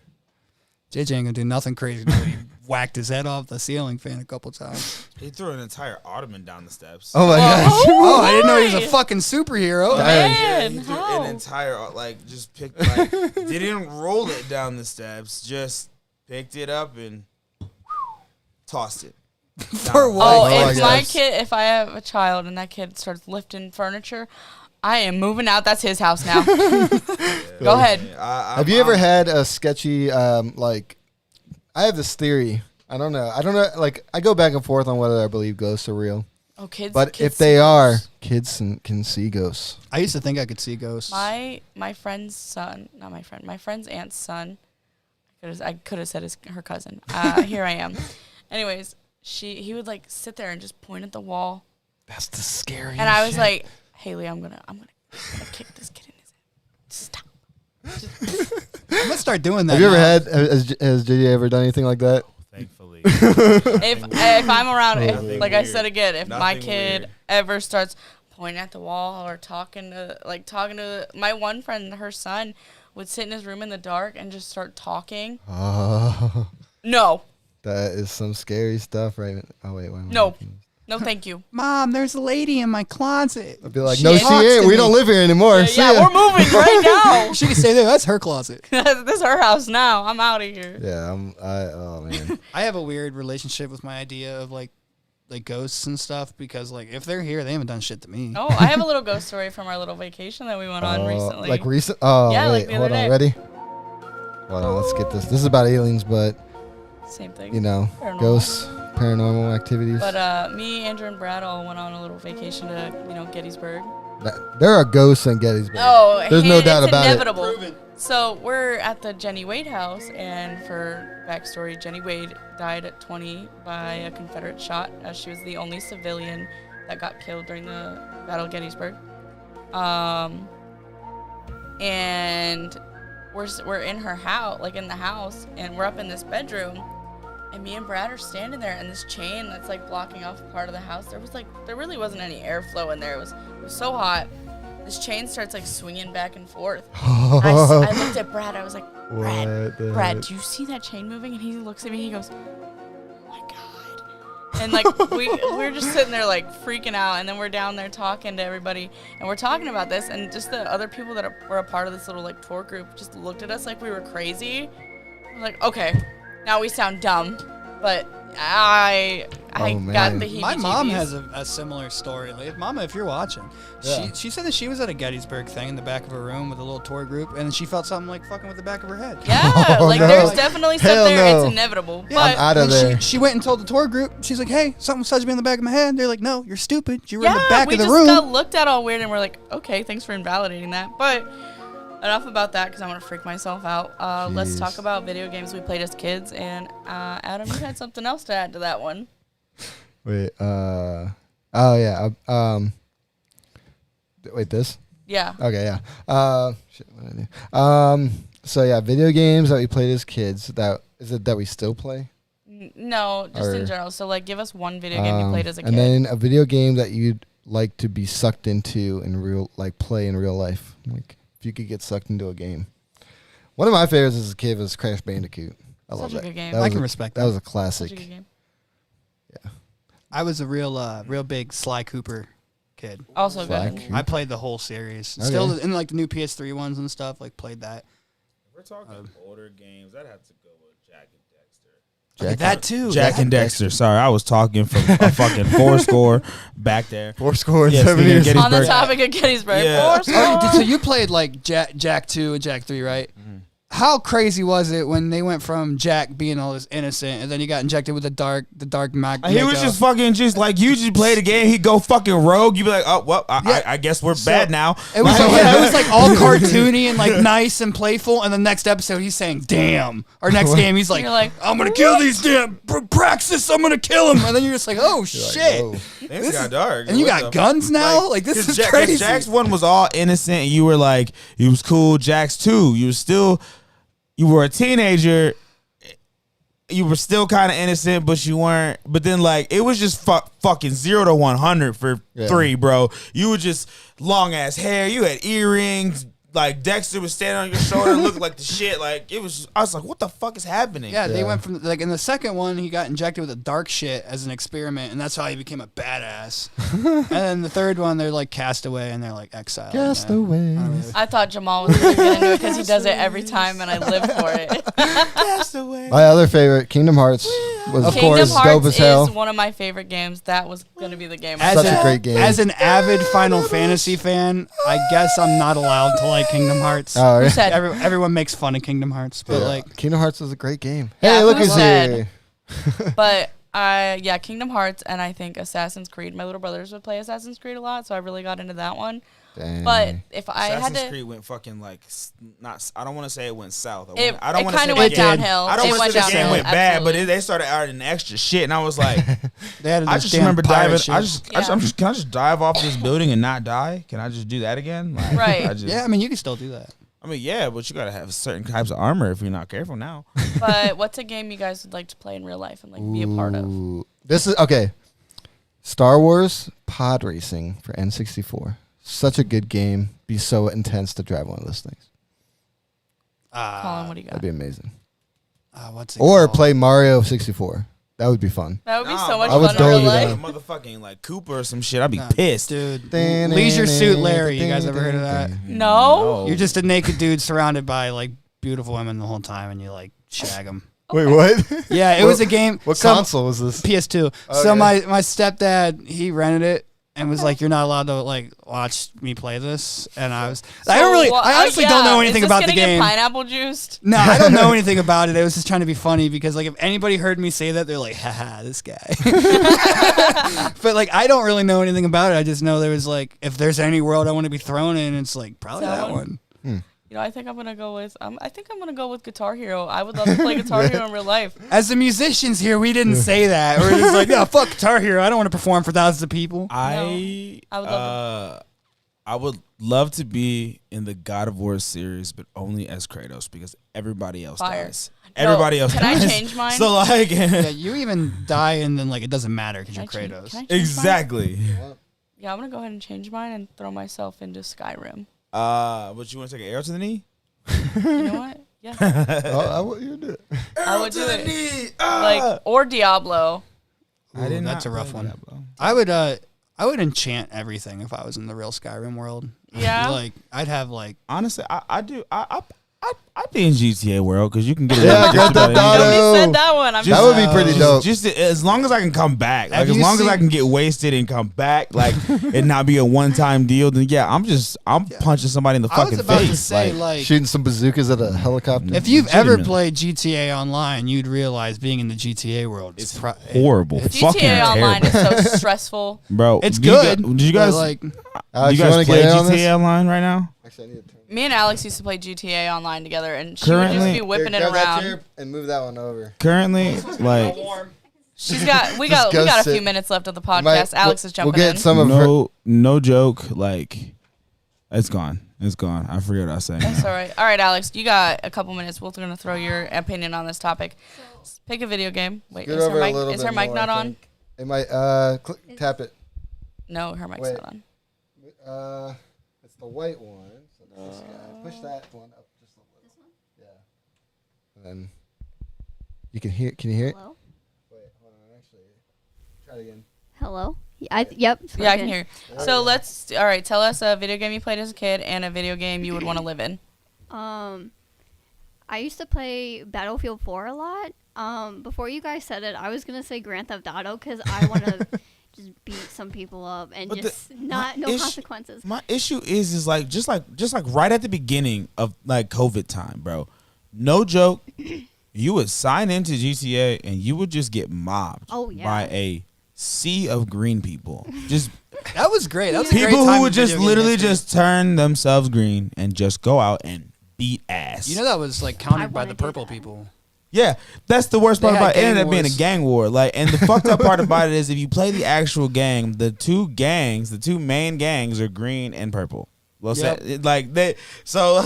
JJ ain't gonna do nothing crazy. He whacked his head off the ceiling fan a couple times. He threw an entire ottoman down the steps. Oh my gosh. Oh, I didn't know he was a why? fucking superhero. Man, He threw how? an entire just picked didn't roll it down the steps, just picked it up and tossed it. For what? Oh, my if my gosh. kid, if I have a child and that kid starts lifting furniture, I am moving out. That's his house now. Go ahead. Have you ever had a sketchy like? I have this theory. I don't know. Like I go back and forth on whether I believe ghosts are real. Oh, kids. But kids if they see are, ghosts. kids can see ghosts. I used to think I could see ghosts. My friend's son, not my friend, my friend's aunt's son. I could have said her cousin. Here I am. Anyways, he would like sit there and just point at the wall, That's the scary. and I was like, Haley, I'm gonna kick this kid in his head. Stop. I'm gonna start doing that. Have you ever now. had? Has JJ ever done anything like that? Thankfully. if I'm around, Nothing like I weird. said again, if my Nothing kid weird. ever starts pointing at the wall or talking to my one friend, her son would sit in his room in the dark and just start talking. No, That is some scary stuff, right? Oh wait, why am I no, making this? no, thank you. Mom, there's a lady in my closet. I'd be like, She no, she talks ain't. to We me. don't live here anymore. See Yeah, ya. we're moving right now. She can stay there. That's her closet. This is her house now. I'm out of here. Yeah, oh man. I have a weird relationship with my idea of like ghosts and stuff because like if they're here, they haven't done shit to me. Oh, I have a little ghost story from our little vacation that we went on recently. Like recent? Oh, Yeah, wait, like the hold other on. day. Ready? Hold on, let's get this. This is about aliens, but Same thing. you know, Paranormal. ghosts, paranormal activities. But me, Andrew, and Brad all went on a little vacation to Gettysburg. There are ghosts in Gettysburg. Oh, There's no doubt it's about inevitable. it. So we're at the Jenny Wade house, and for backstory, Jenny Wade died at 20 by a Confederate shot. She was the only civilian that got killed during the Battle of Gettysburg. And we're in her house, like in the house, and we're up in this bedroom, and me and Brad are standing there, and this chain that's like blocking off part of the house. There really wasn't any airflow in there. It was so hot. This chain starts like swinging back and forth. I looked at Brad. I was like, Brad, do you see that chain moving? And he looks at me. He goes, oh my God. And like we're just sitting there like freaking out. And then we're down there talking to everybody. And we're talking about this. And just the other people that were a part of this little like tour group just looked at us like we were crazy. I'm like, okay, now we sound dumb. But I got the heebie-jeebies. My mom has a similar story. Like, Mama, if you're watching, she said that she was at a Gettysburg thing in the back of her room with a little tour group, and she felt something like fucking with the back of her head. Yeah, like no. there's definitely stuff Hell there. no. It's inevitable. Yeah, I'm But out of And there. she went and told the tour group. She's like, "Hey, something touched me in the back of my head." They're like, "No, you're stupid. You were in the back we of the just room." got looked at all weird, and we're like, okay, thanks for invalidating that. But enough about that, because I'm gonna freak myself out. Let's Jeez. talk about video games we played as kids. And Adam, you had something else to add to that one. Wait, oh yeah. Wait, this? Yeah. Okay, yeah. Shit, what did I do? So yeah, video games that we played as kids. That we still play? No, just in Or- general. So like, give us one video game you played as a kid. And then a video game that you'd like to be sucked into in real, like play in real life. Like if you could get sucked into a game. One of my favorites as a kid was Crash Bandicoot. I love Such a that. good game. That I was can a- respect that. that. Was a Such classic. a good game. I was a real big Sly Cooper kid. Also Sly good. Cooper. I played the whole series. Okay. Still in like the new PS3 ones and stuff. Like played that. If we're talking older games, I'd have to go with Jack and Dexter. Jack that too. Jack and Dexter. Sorry, I was talking from a fucking four score back there. 4 scores, Yeah, 7 speaking of years. getting- On the Gettysburg. topic of Gettysburg, Yeah. Force Oh, so Law. you played like Jack 2 and Jack 3, right? How crazy was it when they went from Jack being all this innocent and then he got injected with the dark mag? He was makeup? just fucking just like you just play the game. He'd go fucking rogue. You'd be like, oh well, Yeah. I guess we're bad now. It was like, yeah, it was like all cartoony and like nice and playful. And the next episode, he's saying "damn." Or next game, he's like, You're like, "I'm gonna kill these damn Praxis. I'm gonna kill him." And then you're just like, "Oh shit!" whoa. Things got dark. And you What got the- guns now? Like, this 'cause is Jack- 'cause crazy. Jack's one was all innocent, and you were like, he was cool. Jack's two, you were a teenager. You were still kind of innocent, but you weren't. But then, like, it was just fucking 0 to 100 for 3, bro. You were just long ass hair. You had earrings. Like Dexter was standing on your shoulder and looked like the shit. Like it was. I was like, what the fuck is happening? Yeah, they went from like in the second one, he got injected with a dark shit as an experiment, and that's how he became a badass. And then the third one, they're like castaway and they're like exiled. Cast Yeah. away. I thought Jamal was going to get into it because he does it every time, and I live for it. My other favorite, Kingdom Hearts, was of Kingdom course Hearts dope as hell. is one of my favorite games. That was going to be the game. As Such an, a great game. As an avid Final Fantasy fan, I guess I'm not allowed to like Kingdom Hearts. Oh, Who yeah. said? Everyone makes fun of Kingdom Hearts, but like, Kingdom Hearts was a great game. Yeah, Hey, look who who's said? here. But yeah, Kingdom Hearts, and I think Assassin's Creed. My little brothers would play Assassin's Creed a lot, so I really got into that one. Dang. But if I had Assassin's to, Creed went fucking like not. I don't want to say it went south. it I don't want to kind say of the went game- downhill. I don't It want went to say the game downhill. went bad, but absolutely. they started adding extra shit, and I was like, they had I this just damn remember pirate diving. ship. Can I just dive off this building and not die? Can I just do that again? Like, Right. I just, Yeah, I mean, you can still do that. I mean, yeah, but you gotta have certain types of armor if you're not careful now. But what's a game you guys would like to play in real life and like be a part of? Ooh. This is okay. Star Wars Pod Racing for N64. Such a good game. Be so intense to drive one of those things. Colin, what do you got? That'd be amazing. What's it Or called? play Mario 64. That would be fun. That would be Nah, so much I would fun in real totally do life. that. Motherfucking like Cooper or some shit. I'd be Nah, pissed. dude. Leisure Suit Larry. You guys ever heard of that? No. You're just a naked dude surrounded by like beautiful women the whole time, and you like shag them. Wait, what? Yeah, it was a game. What some- console was this? PS2. Oh, So yeah. my stepdad, he rented it and was like, "You're not allowed to like watch me play this." And I was, I honestly don't know anything about the game. Get pineapple juiced? No, I don't know anything about it. It was just trying to be funny because like if anybody heard me say that, they're like, "Haha, this guy." But like I don't really know anything about it. I just know there was like, if there's any world I want to be thrown in, it's like probably that one. You know, I think I'm gonna go with Guitar Hero. I would love to play Guitar Hero in real life. As the musicians here, we didn't say that. We're just like, yeah, fuck Guitar Hero. I don't want to perform for thousands of people. I would love I would love to be in the God of War series, but only as Kratos because everybody else Fire. dies. No, Everybody else can I dies. change mine? So like, Yeah, you even die and then like it doesn't matter because you're Can I change- Kratos. can I change mine? exactly. Yeah, I'm gonna go ahead and change mine and throw myself into Skyrim. But you want to take an arrow to the knee? You know what? Yeah, I want you to do it. I would do it. Like or Diablo. I did that's not a rough play one. Diablo. I would enchant everything if I was in the real Skyrim world. Yeah. Like I'd have like Honestly, I'd be in GTA world because you can get Yeah, Grand Theft Auto. Nobody said that one. I'm That would be pretty Just- dope. Just as long as I can come back, like Have as you long as I seen- can get wasted and come back, like and not be a one-time deal, then yeah, I'm punching somebody in the I was fucking about to face. say like, like Shooting some bazookas at a helicopter. if you've ever Legitimately. played GTA Online, you'd realize being in the GTA world is horrible. Fucking GTA Online terrible. is so stressful. Bro, It's do you good. Did you but, guys like Alex, you you want guys to play get in on this? GTA Online right now? Actually, I need to turn. Me and Alex used to play GTA Online together, and she would Currently- just be whipping Here, it grab that around. chair and move that one over. Currently, like We got we go got a sit. few minutes left of the Might- podcast. Alex is jumping We'll get in. some of her. no joke, like it's gone. It's gone. I forget what I was saying. That's all right. All right, Alex, you got a couple minutes. We're gonna throw your opinion on this topic. Pick a video game. Wait, Scoot is over her a mic? little Is bit her mic more, not I on? think. It might. Tap it. No, her mic's Wait. not on. It's the white one. So this guy. Push that one up just a little. This one. Yeah. And then you can hear. Can you hear it? Hello? Wait, hold on. Actually, try it again. Hello? Yep. it's Yeah, I can working. hear. So let's. All right, tell us a video game you played as a kid and a video game you would want to live in. I used to play Battlefield 4 a lot. Before you guys said it, I was gonna say Grand Theft Auto because I want to just beat some people up and But just my no issue- consequences. My issue is like just like right at the beginning of like COVID time, bro. No joke. You would sign into GTA and you would just get mobbed Oh, yeah. by a sea of green people. Just that was great. That was a great people time who in would just video game literally history. just turn themselves green and just go out and beat ass. You know that was like I countered by wanna the do purple that. people. Yeah, that's the worst They part had about it. It gang ended up being a wars. gang war. Like, and the fucked up part about it is if you play the actual game, the two main gangs are green and purple. Well, Yep. so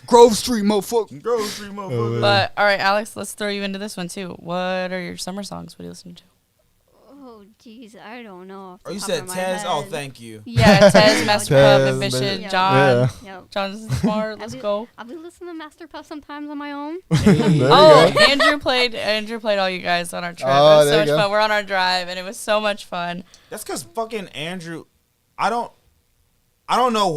Grove Street, motherfucker. Grove Street motherfucker. But all right, Alex, let's throw you into this one too. What are your summer songs? What do you listen to? Oh, jeez, I don't know. off the Oh, you top said of my Tez? Oh, head. thank you. Yeah, Tez, Master Pup, Tez, Ambition, yeah. John. Yep. John's smart. Let's go. I'll be listening to Master Puff sometimes on my own. There you Oh, go. Andrew played all you guys on our trip. Oh, it was so there much you go. fun. We're on our drive, and it was so much fun. That's because fucking Andrew. I don't know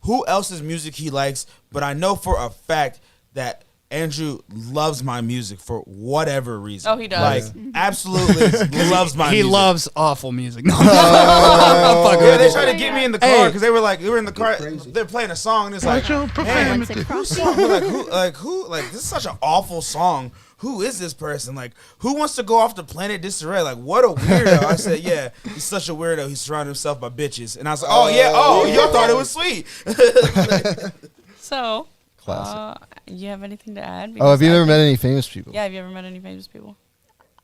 who else's music he likes, but I know for a fact that Andrew loves my music for whatever reason. Oh, he does. Like, absolutely loves my He music. loves awful music. No, Yeah, they tried to get me in the car Hey. because they were in the car. They're playing a song and it's like, man, What's it cross? who, this is such an awful song. Who is this person? Like, who wants to go off the planet disarray? Like, what a weirdo. I said, yeah, he's such a weirdo. He's surrounded himself by bitches. And I was like, oh, yeah, y'all thought it was sweet. So, Classic. you have anything to add? Oh, have you Because I ever met think- any famous people? Yeah, have you ever met any famous people?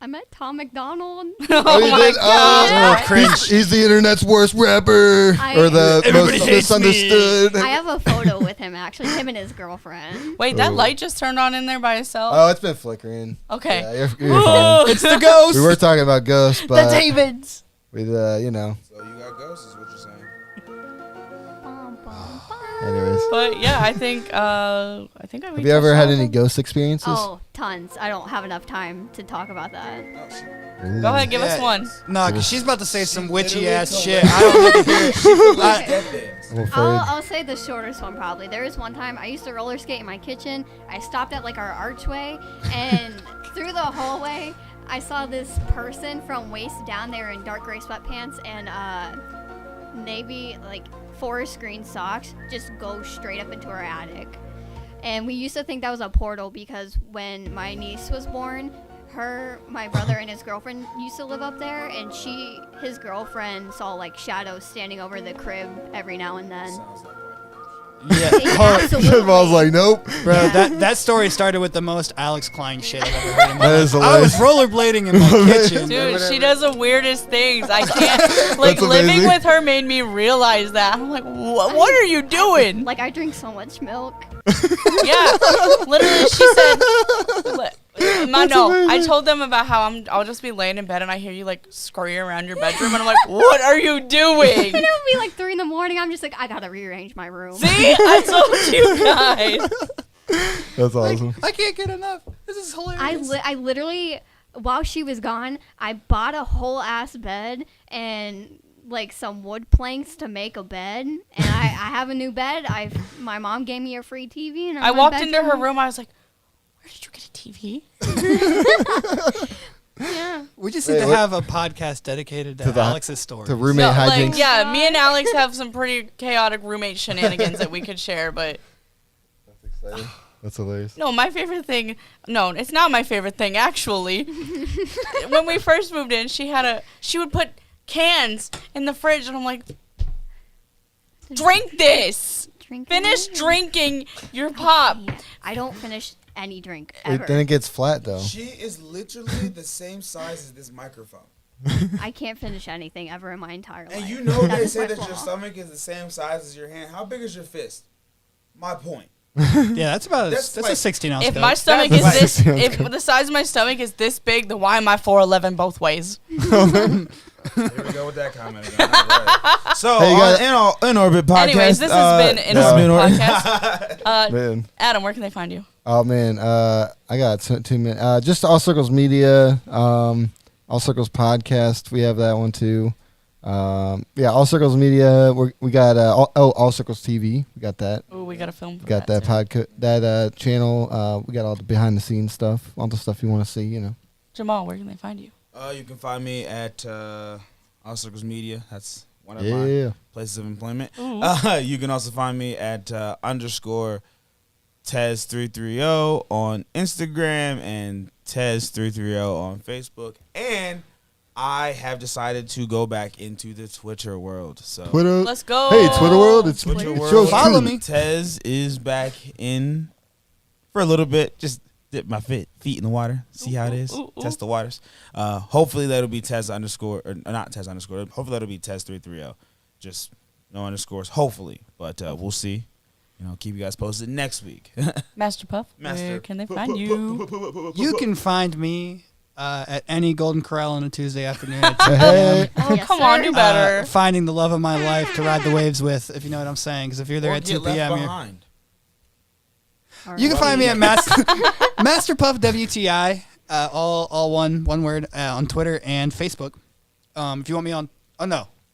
I met Tom McDonald. Oh, you did? God. Cringe. He's the internet's worst rapper, or the Everybody most hates me. misunderstood. I have a photo with him, actually. Him and his girlfriend. Wait, that Ooh. light just turned on in there by itself? Oh, it's been flickering. Okay. Yeah, you're fine. It's the ghost. We were talking about ghosts, The but Davids. with you know, So you got ghosts, is what you're saying. Bum, bum, bum. anyways. But yeah, I think Have you ever had any ghost experiences? Oh, tons. I don't have enough time to talk about that. Ooh. Go ahead, give us Yeah. one. No, because she's about to say some witchy literally ass told shit. me. I don't need to hear it. I'm afraid. I'll say the shortest one probably. There was one time I used to roller skate in my kitchen. I stopped at like our archway, and through the hallway, I saw this person from waist down there in dark gray sweatpants and navy like forest green socks just go straight up into our attic. And we used to think that was a portal because when my niece was born, my brother and his girlfriend used to live up there, and his girlfriend saw like shadows standing over the crib every now and then. Yeah. Absolutely. I was like, nope. Bro, Yeah. that story started with the most Alex Klein shit I've ever heard in my That life. is I was hilarious. rollerblading in my kitchen. Dude, she does the weirdest things. I can't. Like, That's living amazing. with her made me realize that. I'm like, what are you doing? Like, I drink so much milk. Yeah. Literally, she said, no. I amazing. told them about how I'll just be laying in bed and I hear you, like, scurrying around your bedroom. And I'm like, what are you doing? And it would be like 3 in the morning. I'm just like, I gotta rearrange my room. See? I told you guys. That's awesome. I can't get enough. This is hilarious. I literally, while she was gone, I bought a whole ass bed and like some wood planks to make a bed, and I have a new bed. My mom gave me a free TV, and I walked into her room. I was like, where did you get a TV? Yeah. We just Wait, need to what? have a podcast dedicated to, To the- Alex's story. To roommate No, hijinks. like, yeah, me and Alex have some pretty chaotic roommate shenanigans that we could share, but That's exciting. That's hilarious. no, my favorite thing. No, it's not my favorite thing actually. When we first moved in, she would put cans in the fridge, and I'm like, drink this. Finish drinking your pop. I don't finish any drink Wait, ever. then it gets flat though. She is literally the same size as this microphone. I can't finish anything ever in my entire life. And you know That they is say my that your flaw. stomach is the same size as your hand. How big is your fist? My point. Yeah, that's about That's a like- 16 ounce. If cup. my stomach That's is like- this, if the size of my stomach is this big, then why am I 4'11" both ways? Here we go with that comment again. All right. So, Hey, you got- in Orbit podcast. Anyways, this has been this has an been podcast. Man. Adam, where can they find you? Oh man, I got 2 minutes. Just All Circles Media, All Circles Podcast. We have that one too. Yeah, All Circles Media. We got All Circles TV. We got that. Ooh, we got a film. We got that that channel. We got all the behind the scenes stuff, all the stuff you want to see. You know. Jamal, where can they find you? You can find me at All Circles Media. That's one of Yeah. my places of employment. You can also find me at _ Tez330 on Instagram and Tez330 on Facebook. And I have decided to go back into the Twitter world. So Twitter. Let's go. Hey, Twitter world. It's Twitter it's world. yours Follow too. me. Tez is back in for a little bit. Just dip my feet in the water, see how it is, Ooh, ooh. test the waters. Hopefully that'll be Tez _ or not Tez _ hopefully that'll be Tez330. Just no underscores, hopefully. But we'll see. You know, keep you guys posted next week. Master Puff, where can they find you? You can find me at any Golden Corral on a Tuesday afternoon at 2 Hey. p.m. Oh, Yes, come sir. on, do better. Finding the love of my life to ride the waves with, if you know what I'm saying. Because if you're there Or at get 2 left p.m., you're, behind. you can find me at Master Puff WTI, all one word on Twitter and Facebook. If you want me on,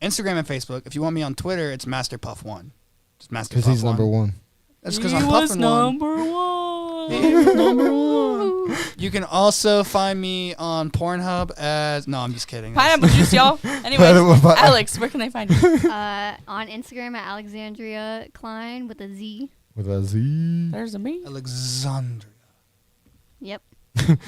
Instagram and Facebook. If you want me on Twitter, it's Master Puff 1. Just Master Because Puff he's 1. number one. That's because He I'm was puffing one. number one. You can also find me on Pornhub as I'm just kidding. Pineapple juice, y'all. Anyways, Alex, where can they find you? On Instagram at Alexandria Klein with a Z. With a Z. There's a me. Alexandria. Yep.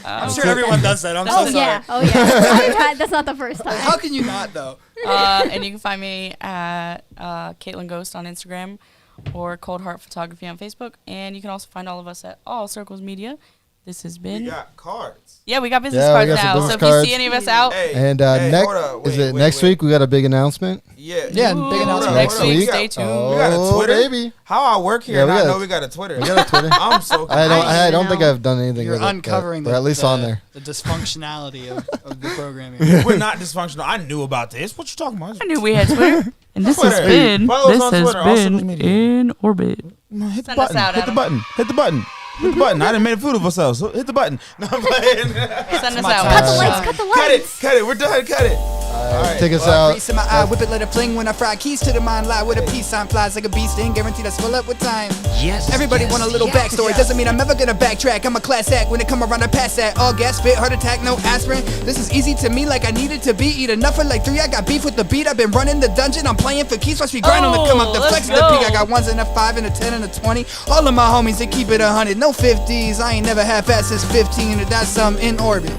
I'm sure everyone does that. I'm Oh, so Oh sorry. yeah. Oh yeah. That's not the first time. How can you not though? And you can find me at Caitlin Ghost on Instagram or Cold Heart Photography on Facebook. And you can also find all of us at All Circles Media. this has been. We got cards. Yeah, we got business Yeah, we cards got some now. business So if cards. you see any of us out, Hey, And hold up. next week we got a big announcement? Yeah. Yeah, Ooh, big announcement. next Hold up. week. We Stay got- tuned. We got a Twitter. Baby. How I work here, Yeah, and we I got know a- we got a Twitter. We got a Twitter. I'm so I even don't think know. I've done anything You're with it. uncovering but at least on there. the dysfunctionality of the programming. We're not dysfunctional. I knew about this. What you talking about? I knew we had Twitter. And this has Twitter. been, Follow us this on has Twitter, all social been media. in orbit. No, hit the Send us button. out, Hit the Adam. button. Hit the button. Hit the button. I done made a fool of ourselves. So hit the button. No, I'm playing. Send us my out. time. Cut the lights. Cut the Cut it. lights. Cut it. We're done. Cut it. Take us Well, out. grease in my eye, whip it, let it fling when I fry. Keys to the mind lie with a peace sign flies like a bee sting. Guaranteed I swell up with time. Yes. Everybody want a little backstory. Doesn't mean I'm ever gonna backtrack. I'm a class act when it come around I pass that. All gas, fit, heart attack, no aspirin. This is easy to me like I needed to be. Eat enough for like 3. I got beef with the beat. I've been running the dungeon. I'm playing for keys. Watch me grind on the come up. The let's flex of the go. peak. I got 1s and a 5 and a 10 and a 20. All of my homies they keep it 100. No 50s. I ain't never half-assed since 15. And that's some in orbit.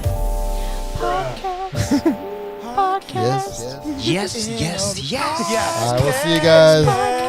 Yes. Yes. All right, we'll see you guys.